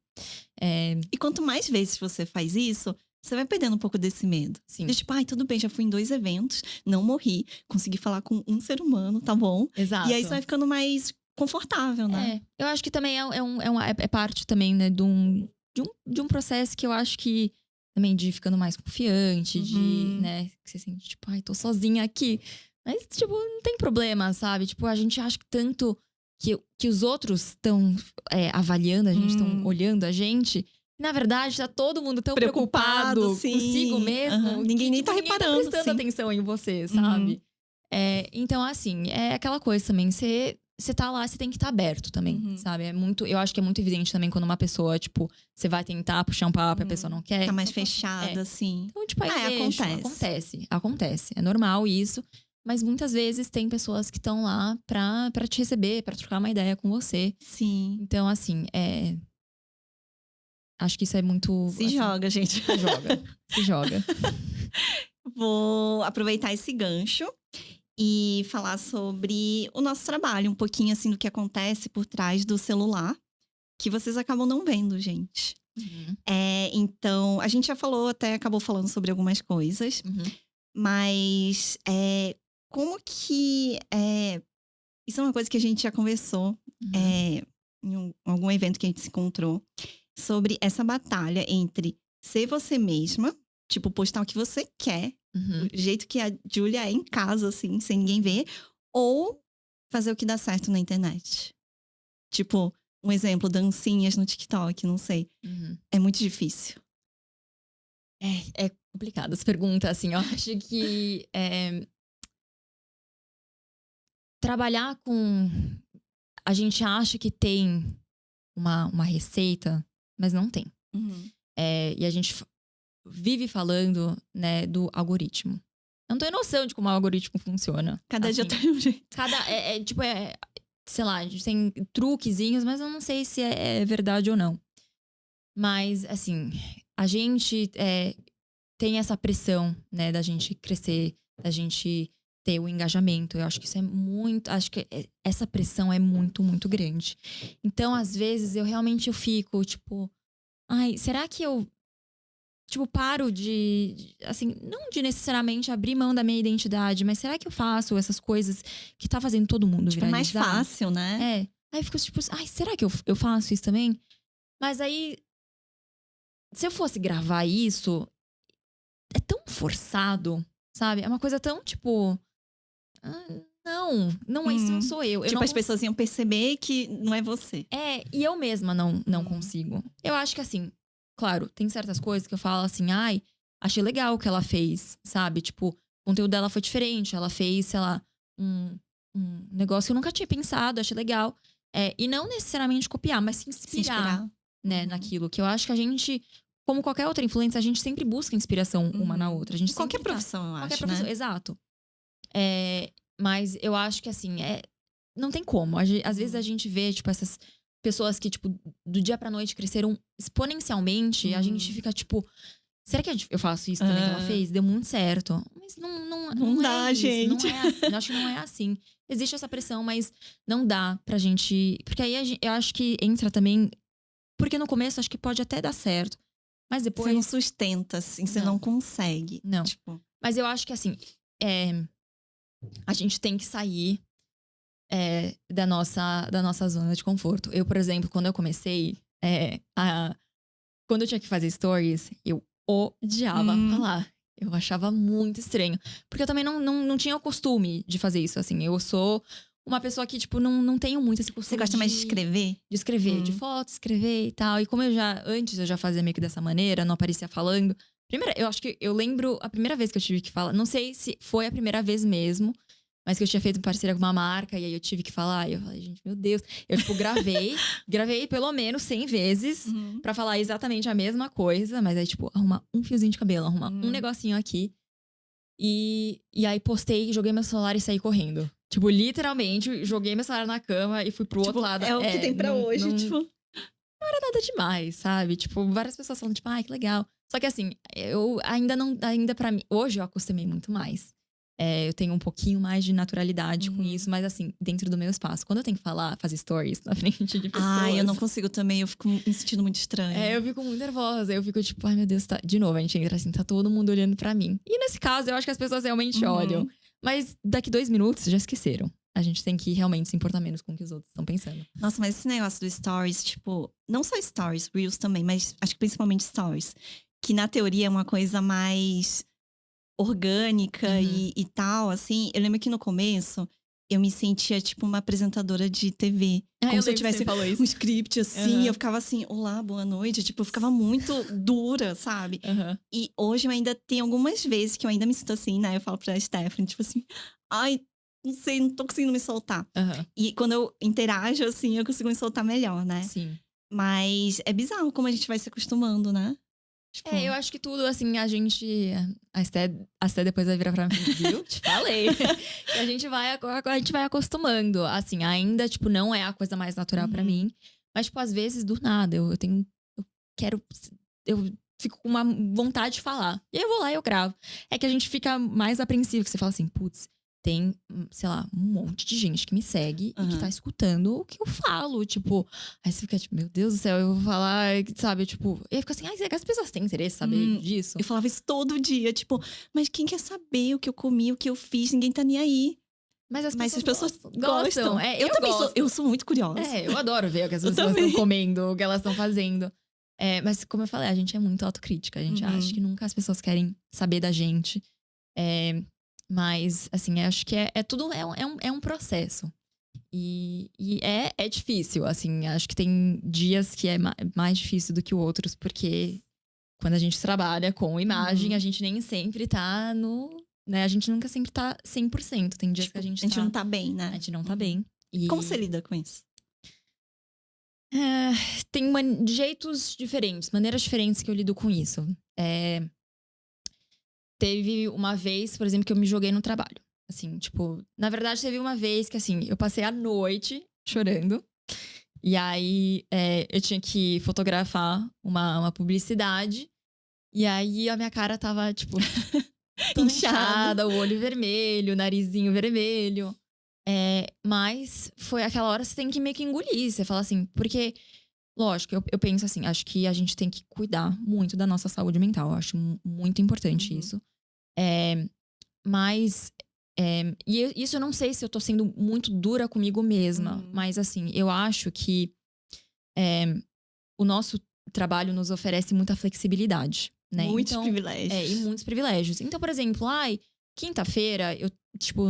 E quanto mais vezes você faz isso, você vai perdendo um pouco desse medo. Sim. De tipo, tudo bem, já fui em 2 eventos, não morri, consegui falar com um ser humano, tá bom? Exato. E aí você vai ficando mais confortável, né? Eu acho que também é parte também, né, de um processo que eu acho que também de ficando mais confiante, de, né, que você sente, tipo, tô sozinha aqui. Mas, tipo, não tem problema, sabe? Tipo, a gente acha que tanto que os outros estão avaliando a gente, estão olhando a gente. Na verdade, tá todo mundo tão preocupado consigo mesmo. Ninguém nem tá ninguém reparando. Tá prestando atenção em você, sabe? Então, assim, é aquela coisa também. Você tá lá, você tem que estar aberto também, sabe? Eu acho que é muito evidente também quando uma pessoa, tipo, você vai tentar puxar um papo e a pessoa não quer. Tá mais fechada, assim. Então, tipo, acontece. É normal isso. Mas muitas vezes tem pessoas que estão lá pra te receber, pra trocar uma ideia com você. Sim. Então, assim, acho que isso é muito... Se joga, gente. Se joga. Vou aproveitar esse gancho e falar sobre o nosso trabalho. Um pouquinho, assim, do que acontece por trás do celular. Que vocês acabam não vendo, gente. Então, a gente já acabou falando sobre algumas coisas. Mas... como que... isso é uma coisa que a gente já conversou em algum evento que a gente se encontrou. Sobre essa batalha entre ser você mesma, tipo, postar o que você quer, do jeito que a Julia é em casa, assim, sem ninguém ver, ou fazer o que dá certo na internet. Tipo, um exemplo, dancinhas no TikTok, não sei. É muito difícil. É complicado essa pergunta, assim. Eu acho que trabalhar com... A gente acha que tem uma receita, mas não tem. E a gente vive falando, né, do algoritmo. Eu não tenho noção de como o algoritmo funciona. Cada dia tem um jeito. Sei lá, a gente tem truquezinhos, mas eu não sei se é verdade ou não. Mas, assim, a gente tem essa pressão, né, da gente crescer, da gente ter o engajamento. Eu acho que isso é muito... Acho que essa pressão é muito, muito grande. Então, às vezes, eu fico, tipo... será que eu, tipo, paro de... Assim, não de necessariamente abrir mão da minha identidade, mas será que eu faço essas coisas que tá fazendo todo mundo viralizar? Mais fácil, né? Aí eu fico, tipo... será que eu faço isso também? Mas aí... Se eu fosse gravar isso... É tão forçado, sabe? É uma coisa tão, tipo... Não, isso não sou eu. Eu Tipo, não as pessoas iam perceber que não é você. e eu mesma não consigo. Eu acho que assim, claro, tem certas coisas que eu falo assim, ai, achei legal o que ela fez, sabe? Tipo, o conteúdo dela foi diferente. Ela fez, sei lá, um, um negócio que eu nunca tinha pensado, achei legal. E não necessariamente copiar, mas se Se inspirar, inspirar. né, naquilo. Que eu acho que a gente, como qualquer outra influência, a gente sempre busca inspiração uma na outra. A gente Em qualquer sempre tá- profissão, eu Qualquer acho, profissão, né? exato. Mas eu acho que assim, não tem como. Às vezes a gente vê, tipo, essas pessoas que, tipo, do dia pra noite cresceram exponencialmente. A gente fica, tipo, será que eu faço isso também que ela fez? Deu muito certo. Mas Não é dá, isso, gente. não é assim. Eu acho que não é assim. Existe essa pressão, mas não dá pra gente. Porque aí eu acho que entra também. Porque no começo acho que pode até dar certo. Mas Você depois. não sustenta, assim, você não consegue. Não. Tipo, Mas eu acho que assim, a gente tem que sair da nossa zona de conforto. Eu, por exemplo, quando eu comecei, quando eu tinha que fazer stories, eu odiava falar. Eu achava muito estranho. Porque eu também não tinha o costume de fazer isso, assim. Eu sou uma pessoa que, tipo, não tenho muito esse costume você gosta mais de escrever? de escrever, de foto, escrever e tal. E como antes eu já fazia meio que dessa maneira, não aparecia falando. Eu acho que eu lembro a primeira vez que eu tive que falar. Não sei se foi a primeira vez mesmo, mas que eu tinha feito parceria com uma marca e aí eu tive que falar. E eu falei, gente, meu Deus. Eu, tipo, gravei pelo menos 100 vezes pra falar exatamente a mesma coisa. Mas aí, tipo, arrumar um fiozinho de cabelo, arrumar um negocinho aqui. E aí postei, joguei meu celular e saí correndo. Tipo, literalmente, joguei meu celular na cama e fui pro outro lado. É o que tem pra hoje, tipo. Nada demais, sabe? Tipo, várias pessoas falando, tipo, ai, que legal. Só que assim, eu ainda pra mim, hoje eu acostumei muito mais. Eu tenho um pouquinho mais de naturalidade com isso, mas assim, dentro do meu espaço. Quando eu tenho que fazer stories na frente de pessoas. Ah, eu não consigo também, eu fico me sentindo muito estranho. Eu fico muito nervosa. Eu fico tipo, ai meu Deus, tá. De novo, a gente entra assim, tá todo mundo olhando pra mim. E nesse caso, eu acho que as pessoas realmente olham. Mas daqui 2 minutos já esqueceram. A gente tem que realmente se importar menos com o que os outros estão pensando. Nossa, mas esse negócio do stories, tipo, não só stories, reels também, mas acho que principalmente stories. Que na teoria é uma coisa mais orgânica e tal, assim. Eu lembro que no começo eu me sentia tipo uma apresentadora de TV. Como se eu tivesse um script assim. Eu ficava assim, olá, boa noite. Tipo, eu ficava muito dura, sabe? E hoje eu ainda tenho algumas vezes que eu ainda me sinto assim, né? Eu falo pra Stephanie, tipo assim, ai, não sei, não tô conseguindo me soltar. E quando eu interajo, assim, eu consigo me soltar melhor, né? Sim. Mas é bizarro como a gente vai se acostumando, né? Tipo, eu acho que tudo, assim, a gente... A Esté depois vai virar pra mim, viu? Te falei. E a gente vai acostumando. Assim, ainda, tipo, não é a coisa mais natural pra mim. Mas, tipo, às vezes, do nada, eu fico com uma vontade de falar. E aí eu vou lá e eu gravo. É que a gente fica mais apreensivo, que você fala assim, putz, tem, sei lá, um monte de gente que me segue e que tá escutando o que eu falo. Tipo, aí você fica tipo, meu Deus do céu, eu vou falar, sabe? Tipo, e aí fica assim, ai, será que as pessoas têm interesse em saber disso? Eu falava isso todo dia, tipo, mas quem quer saber o que eu comi, o que eu fiz? Ninguém tá nem aí. Mas as pessoas gostam. Eu também sou muito curiosa. Eu adoro ver o que as pessoas estão comendo, o que elas estão fazendo. Mas como eu falei, a gente é muito autocrítica. A gente acha que nunca as pessoas querem saber da gente. Mas, assim, acho que tudo um processo. E é difícil, assim. Acho que tem dias que é mais difícil do que outros. Porque quando a gente trabalha com imagem, a gente nem sempre tá né? A gente nunca sempre tá 100%. Tem dias Tipo, que a gente não tá bem, né? A gente não tá bem. Como você lida com isso? Tem jeitos diferentes, maneiras diferentes que eu lido com isso. Teve uma vez, por exemplo, que eu me joguei no trabalho. Assim, tipo, na verdade, teve uma vez que, assim, eu passei a noite chorando. E aí, eu tinha que fotografar uma publicidade. E aí, a minha cara tava, tipo, inchada, o olho vermelho, o narizinho vermelho. Mas foi aquela hora que você tem que meio que engolir. Você fala assim, porque, lógico, eu penso assim, acho que a gente tem que cuidar muito da nossa saúde mental. Eu acho muito importante isso. Mas, e isso eu não sei se eu tô sendo muito dura comigo mesma. Mas, assim, eu acho que o nosso trabalho nos oferece muita flexibilidade, né? Muitos privilégios. E muitos privilégios. Então, por exemplo, quinta-feira, eu, tipo,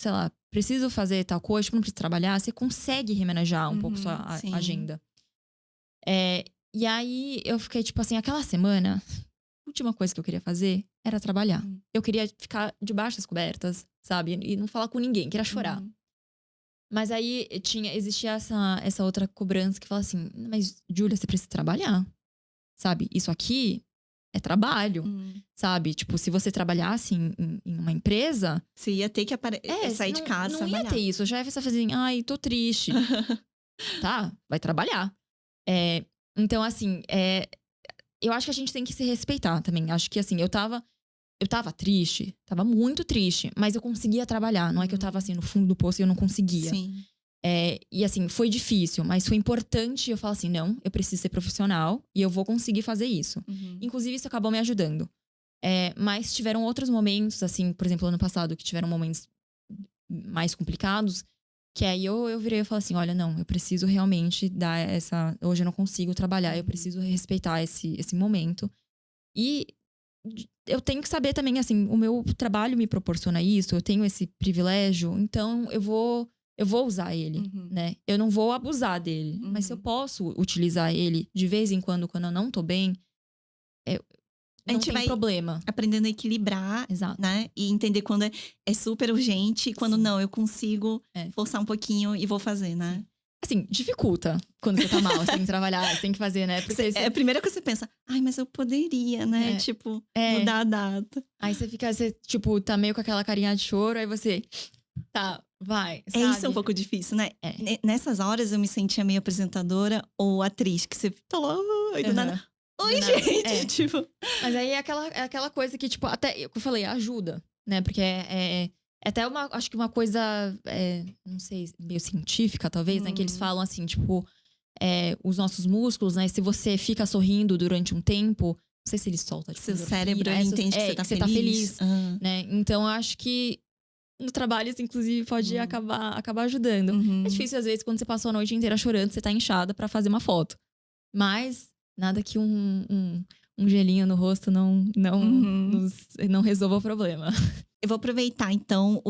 sei lá, preciso fazer tal coisa, tipo, não preciso trabalhar, você consegue remanejar um pouco sua sim. agenda. E aí, eu fiquei, tipo assim, aquela semana, a última coisa que eu queria fazer era trabalhar. Eu queria ficar debaixo das cobertas, sabe? E não falar com ninguém, queria chorar. Mas aí, existia essa outra cobrança que fala assim, mas, Júlia, você precisa trabalhar, sabe? Isso aqui é trabalho, sabe? Tipo, se você trabalhasse em uma empresa... Você ia ter que sair de casa, não ia ter isso. Eu já ia fazer assim, ai, tô triste. Tá, vai trabalhar. Então, assim, eu acho que a gente tem que se respeitar também. Acho que, assim, eu tava triste, tava muito triste, mas eu conseguia trabalhar. Não é que eu tava, assim, no fundo do poço e eu não conseguia. Sim. E, assim, foi difícil, mas foi importante eu falar assim, não, eu preciso ser profissional e eu vou conseguir fazer isso. Inclusive, isso acabou me ajudando. Mas tiveram outros momentos, assim, por exemplo, ano passado, que tiveram momentos mais complicados, que aí eu virei e falei assim, olha, não, eu preciso realmente dar essa... Hoje eu não consigo trabalhar, eu preciso respeitar esse momento. E eu tenho que saber também, assim, o meu trabalho me proporciona isso, eu tenho esse privilégio, então eu vou usar ele, né? Eu não vou abusar dele, mas se eu posso utilizar ele de vez em quando eu não tô bem, A gente vai problema. Aprendendo a equilibrar, Exato. né? E entender quando é super urgente e quando não, eu consigo forçar um pouquinho e vou fazer, né? Sim. Assim, dificulta quando você tá mal, você tem que trabalhar, você tem que fazer, né? Porque É a primeira coisa que você pensa, ai, mas eu poderia, né? Tipo, mudar a data. Aí você, tipo, tá meio com aquela carinha de choro, aí você, tá, vai, sabe? Isso é um pouco difícil, né? Nessas horas eu me sentia meio apresentadora ou atriz, que você tá lá, e do nada... Oi, gente! Tipo... Mas aí é aquela coisa que, tipo, até eu falei, ajuda, né? Porque é até acho que uma coisa, não sei, meio científica, talvez, né? Que eles falam assim, tipo, os nossos músculos, né? Se você fica sorrindo durante um tempo, não sei se ele solta, tipo, seu cérebro entende que você tá feliz. Né? Então, eu acho que no trabalho, isso, inclusive, pode acabar ajudando. É difícil, às vezes, quando você passou a noite inteira chorando, você tá inchada pra fazer uma foto. Mas nada que um gelinho no rosto não resolva o problema. Eu vou aproveitar, então,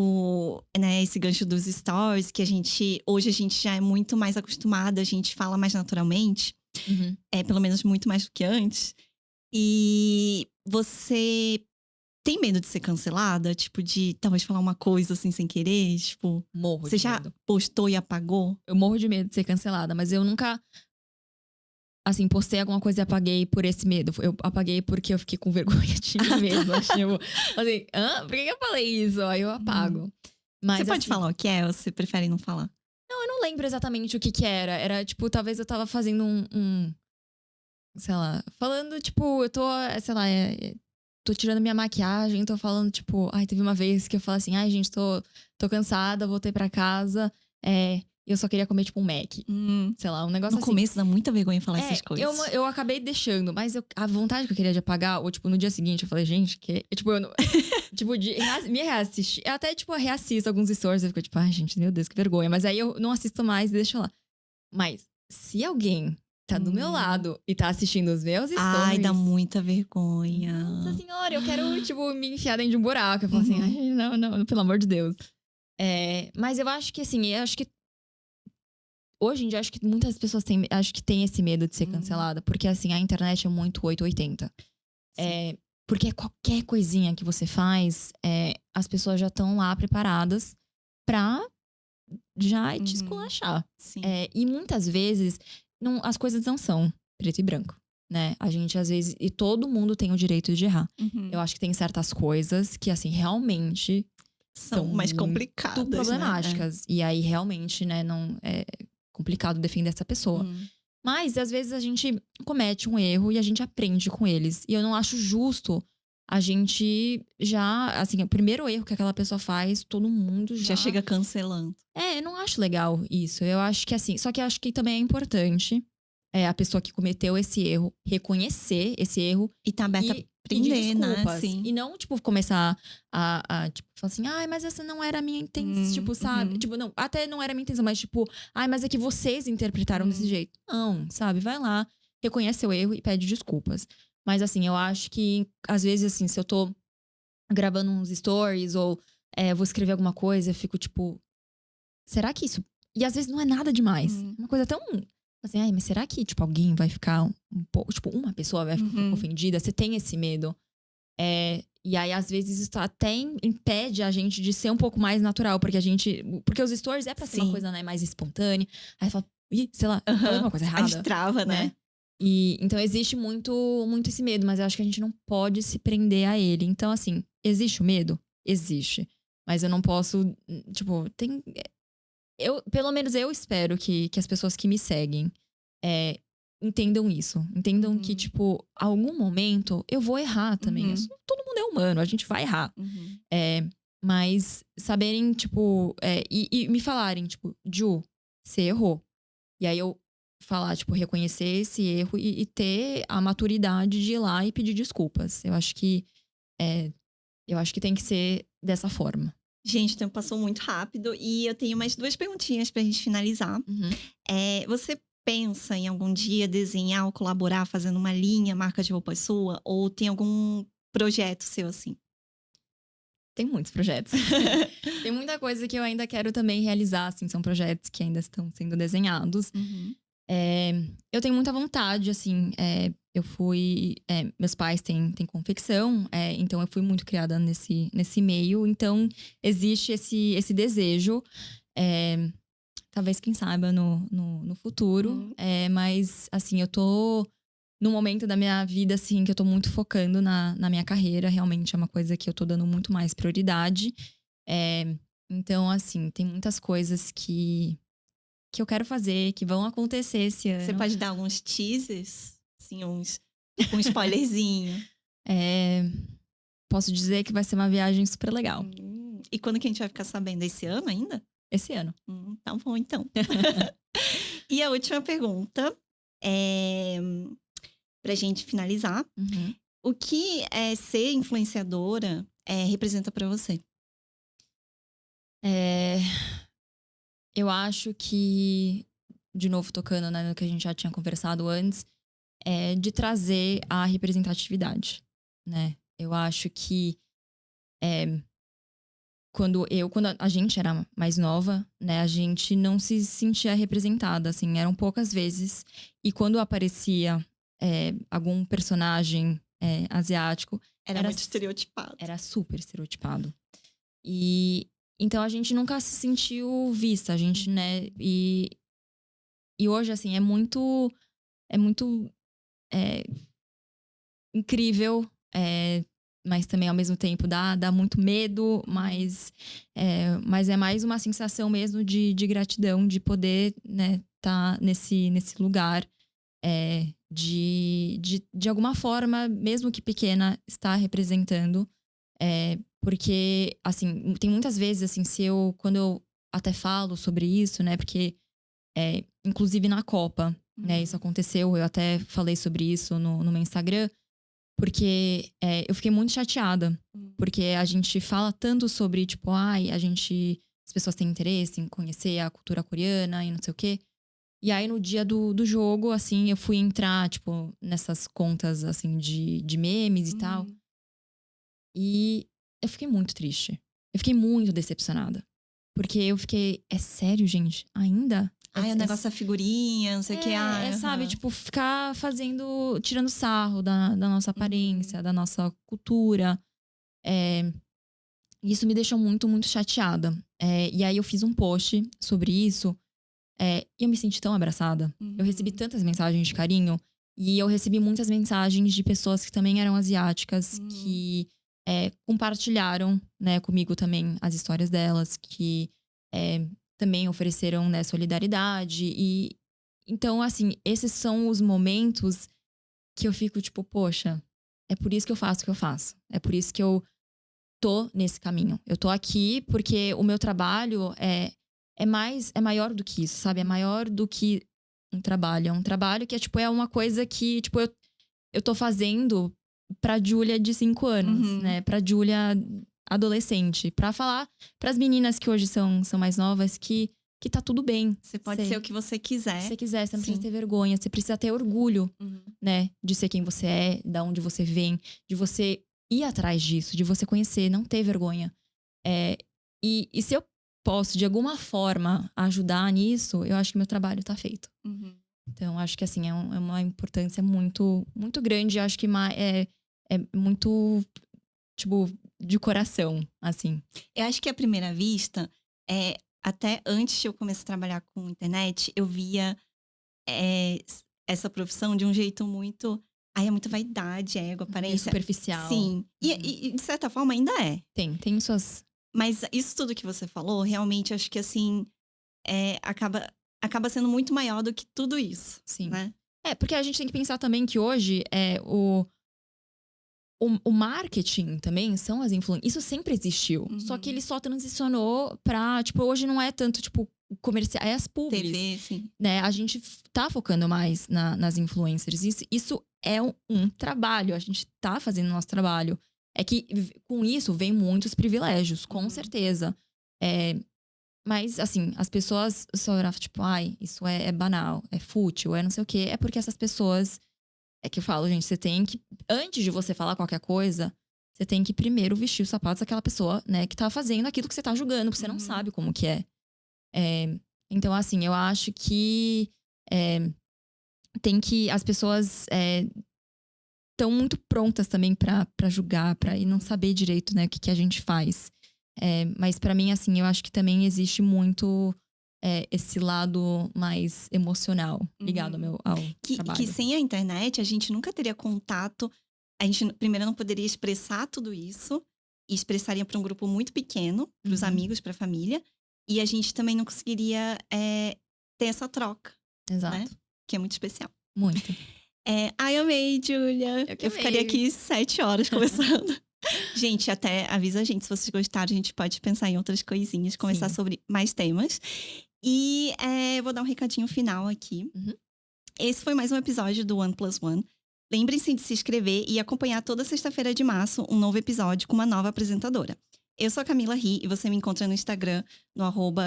esse gancho dos stories, que hoje a gente já é muito mais acostumada, a gente fala mais naturalmente. Pelo menos muito mais do que antes. E você tem medo de ser cancelada? Tipo, de talvez falar uma coisa assim sem querer? Tipo, morro você de já medo. Postou e apagou? Eu morro de medo de ser cancelada, mas eu nunca... Assim, postei alguma coisa e apaguei por esse medo. Eu apaguei porque eu fiquei com vergonha de mim mesma. Tipo, assim, por que eu falei isso? Aí eu apago. Mas, você pode assim, falar o que é ou você prefere não falar? Não, eu não lembro exatamente o que era. Era, tipo, talvez eu tava fazendo sei lá, falando, tipo, eu tô, sei lá, tô tirando minha maquiagem, tô falando, tipo... Ai, teve uma vez que eu falei assim, ai, gente, tô cansada, voltei pra casa, eu só queria comer, tipo, um Mac. Sei lá, um negócio No assim. começo dá muita vergonha falar essas coisas. Eu acabei deixando, mas a vontade que eu queria de apagar, ou tipo, no dia seguinte, eu falei, gente, que... Tipo, eu não, tipo, de me reassistir. Eu até, tipo, reassisto alguns stories, eu fico tipo, ai, gente, meu Deus, que vergonha. Mas aí eu não assisto mais e deixo lá. Mas, se alguém tá do meu lado e tá assistindo os meus stories... Ai, dá muita vergonha. Nossa senhora, eu quero, tipo, me enfiar dentro de um buraco. Eu falo assim, ai, não, pelo amor de Deus. Mas eu acho que, assim, hoje em dia, acho que muitas pessoas têm esse medo de ser cancelada. Porque, assim, a internet é muito 880. Porque qualquer coisinha que você faz, as pessoas já estão lá preparadas pra já te esculachar. E muitas vezes, as coisas não são preto e branco, né? A gente, às vezes... E todo mundo tem o direito de errar. Eu acho que tem certas coisas que, assim, realmente... São mais complicadas, problemáticas. Né? E aí, realmente, né, não é complicado defender essa pessoa. Mas, às vezes, a gente comete um erro e a gente aprende com eles. E eu não acho justo a gente já... Assim, o primeiro erro que aquela pessoa faz, todo mundo já chega cancelando. Eu não acho legal isso. Eu acho que, assim... Só que eu acho que também é importante a pessoa que cometeu esse erro reconhecer esse erro. E tá aberta a aprender, né? Sim. E não, tipo, começar tipo, falar assim, ai, mas essa não era a minha intenção, tipo, sabe? Tipo, não, até não era a minha intenção, mas tipo, ai, mas é que vocês interpretaram desse jeito. Não, sabe? Vai lá, reconhece o erro e pede desculpas. Mas, assim, eu acho que, às vezes, assim, se eu tô gravando uns stories ou eu vou escrever alguma coisa, eu fico tipo, será que isso... E às vezes não é nada demais. Uma coisa tão... Assim, ai, mas será que, tipo, alguém vai ficar um pouco... Tipo, uma pessoa vai ficar um pouco ofendida? Você tem esse medo. E aí, às vezes, isso até impede a gente de ser um pouco mais natural. Porque a gente... Porque os stories é pra ser uma coisa, né, mais espontânea. Aí fala, sei lá, falei uma coisa errada. A gente trava, né? E, então, existe muito esse medo. Mas eu acho que a gente não pode se prender a ele. Então, assim, existe o medo? Existe. Mas eu não posso... Tipo, pelo menos eu espero que as pessoas que me seguem entendam isso. Entendam que, tipo, algum momento eu vou errar também. Todo mundo é humano, a gente vai errar. Mas saberem, tipo... e me falarem, tipo, Ju, você errou. E aí eu falar, tipo, reconhecer esse erro e ter a maturidade de ir lá e pedir desculpas. Eu acho que tem que ser dessa forma. Gente, o tempo passou muito rápido e eu tenho mais 2 perguntinhas pra gente finalizar. Você pensa em algum dia desenhar ou colaborar fazendo uma linha, marca de roupa sua? Ou tem algum projeto seu assim? Tem muitos projetos. Tem muita coisa que eu ainda quero também realizar, assim. São projetos que ainda estão sendo desenhados. Eu tenho muita vontade, assim. Eu fui... meus pais têm confecção. Então, eu fui muito criada nesse meio. Então, existe esse desejo. Talvez, quem saiba, no futuro. Mas, assim, eu tô num momento da minha vida, assim, que eu tô muito focando na minha carreira. Realmente é uma coisa que eu tô dando muito mais prioridade. Então, assim, tem muitas coisas que eu quero fazer, que vão acontecer esse ano. Você pode dar alguns teasers? Assim, um spoilerzinho. Posso dizer que vai ser uma viagem super legal. E quando que a gente vai ficar sabendo? Esse ano ainda? Esse ano. Tá bom, então. E a última pergunta, pra gente finalizar. O que ser influenciadora representa pra você? Eu acho que, de novo tocando, né, no que a gente já tinha conversado antes, de trazer a representatividade, né? Eu acho que quando a gente era mais nova, né, a gente não se sentia representada, assim, eram poucas vezes. E quando aparecia algum personagem asiático... Era muito estereotipado. Era super estereotipado. E então a gente nunca se sentiu vista, a gente, né? E hoje, assim, é muito incrível, mas também ao mesmo tempo dá muito medo, mas é mais uma sensação mesmo de gratidão, de poder, né, tá nesse lugar, de alguma forma, mesmo que pequena, estar representando. Porque, assim, tem muitas vezes, assim, quando eu até falo sobre isso, né, porque inclusive na Copa, né, isso aconteceu, eu até falei sobre isso no meu Instagram, porque eu fiquei muito chateada, porque a gente fala tanto sobre, tipo, as pessoas têm interesse em conhecer a cultura coreana e não sei o quê. E aí, no dia do jogo, assim, eu fui entrar, tipo, nessas contas, assim, de memes e tal. E eu fiquei muito triste. Eu fiquei muito decepcionada. Porque eu fiquei, é sério, gente? Ainda? O negócio da figurinha, não sei o que. Sabe, tipo, ficar tirando sarro da nossa aparência, da nossa cultura. Isso me deixou muito, muito chateada. E aí eu fiz um post sobre isso. E eu me senti tão abraçada. Eu recebi tantas mensagens de carinho. E eu recebi muitas mensagens de pessoas que também eram asiáticas, que compartilharam, né, comigo também as histórias delas, que também ofereceram, né, solidariedade. E então, assim, esses são os momentos que eu fico tipo, poxa, é por isso que eu faço o que eu faço. É por isso que eu tô nesse caminho. Eu tô aqui porque o meu trabalho é maior do que isso, sabe? É maior do que um trabalho. É um trabalho que é uma coisa que, tipo, eu tô fazendo pra Júlia de 5 anos, né? Pra Júlia adolescente. Pra falar pras meninas que hoje são mais novas que tá tudo bem. Você pode ser o que você quiser. Se você quiser, você não precisa ter vergonha. Você precisa ter orgulho, né? De ser quem você é, de onde você vem. De você ir atrás disso, de você conhecer, não ter vergonha. E se eu posso, de alguma forma, ajudar nisso, eu acho que meu trabalho tá feito. Uhum. Então, acho que, assim, é uma importância muito, muito grande. Acho que é muito, tipo, de coração, assim. Eu acho que à primeira vista, até antes de eu começar a trabalhar com internet, eu via essa profissão de um jeito muito. Ai, é muita vaidade, ego, Meio aparência. superficial. Sim. E, Uhum. e, de certa forma ainda é. Tem suas... Mas isso tudo que você falou, realmente acho que assim, acaba sendo muito maior do que tudo isso. Sim. Né? Porque a gente tem que pensar também que hoje o marketing também são as influências. Isso sempre existiu. Uhum. Só que ele só transicionou pra, tipo, hoje não é tanto, tipo, comercial, é as publis. TV, sim. Né? A gente tá focando mais nas influencers. Isso é um trabalho. A gente tá fazendo o nosso trabalho. É que com isso vem muitos privilégios, com certeza. Mas, assim, as pessoas só olham, tipo, ai, isso é banal, é fútil, é não sei o quê. É porque essas pessoas... É que eu falo, gente, você tem que... Antes de você falar qualquer coisa, você tem que primeiro vestir os sapatos daquela pessoa, né? Que tá fazendo aquilo que você tá julgando, porque você não sabe como que é. Então, assim, eu acho que... tem que... As pessoas estão muito prontas também pra julgar, e não saber direito, né? O que a gente faz. Mas pra mim, assim, eu acho que também existe muito... esse lado mais emocional ligado ao trabalho. Que sem a internet a gente nunca teria contato. A gente primeiro não poderia expressar tudo isso. E expressaria para um grupo muito pequeno, para os amigos, para a família. E a gente também não conseguiria ter essa troca. Exato. Né? Que é muito especial. Muito. Ai, amei, Júlia. Eu ficaria aqui 7 horas conversando. Gente, até avisa a gente se vocês gostaram. A gente pode pensar em outras coisinhas, conversar sobre mais temas. E vou dar um recadinho final aqui. Esse foi mais um episódio do OnePlus1. Lembrem-se de se inscrever e acompanhar toda sexta-feira de março um novo episódio com uma nova apresentadora. Eu sou a Camila Ri e você me encontra no Instagram no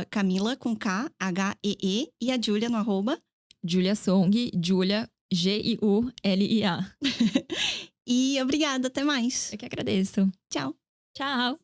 @Camila com K, H-E-E e a Júlia no Julia Song, Julia G-I-U-L-I-A. E obrigada, até mais. Eu que agradeço. Tchau. Tchau.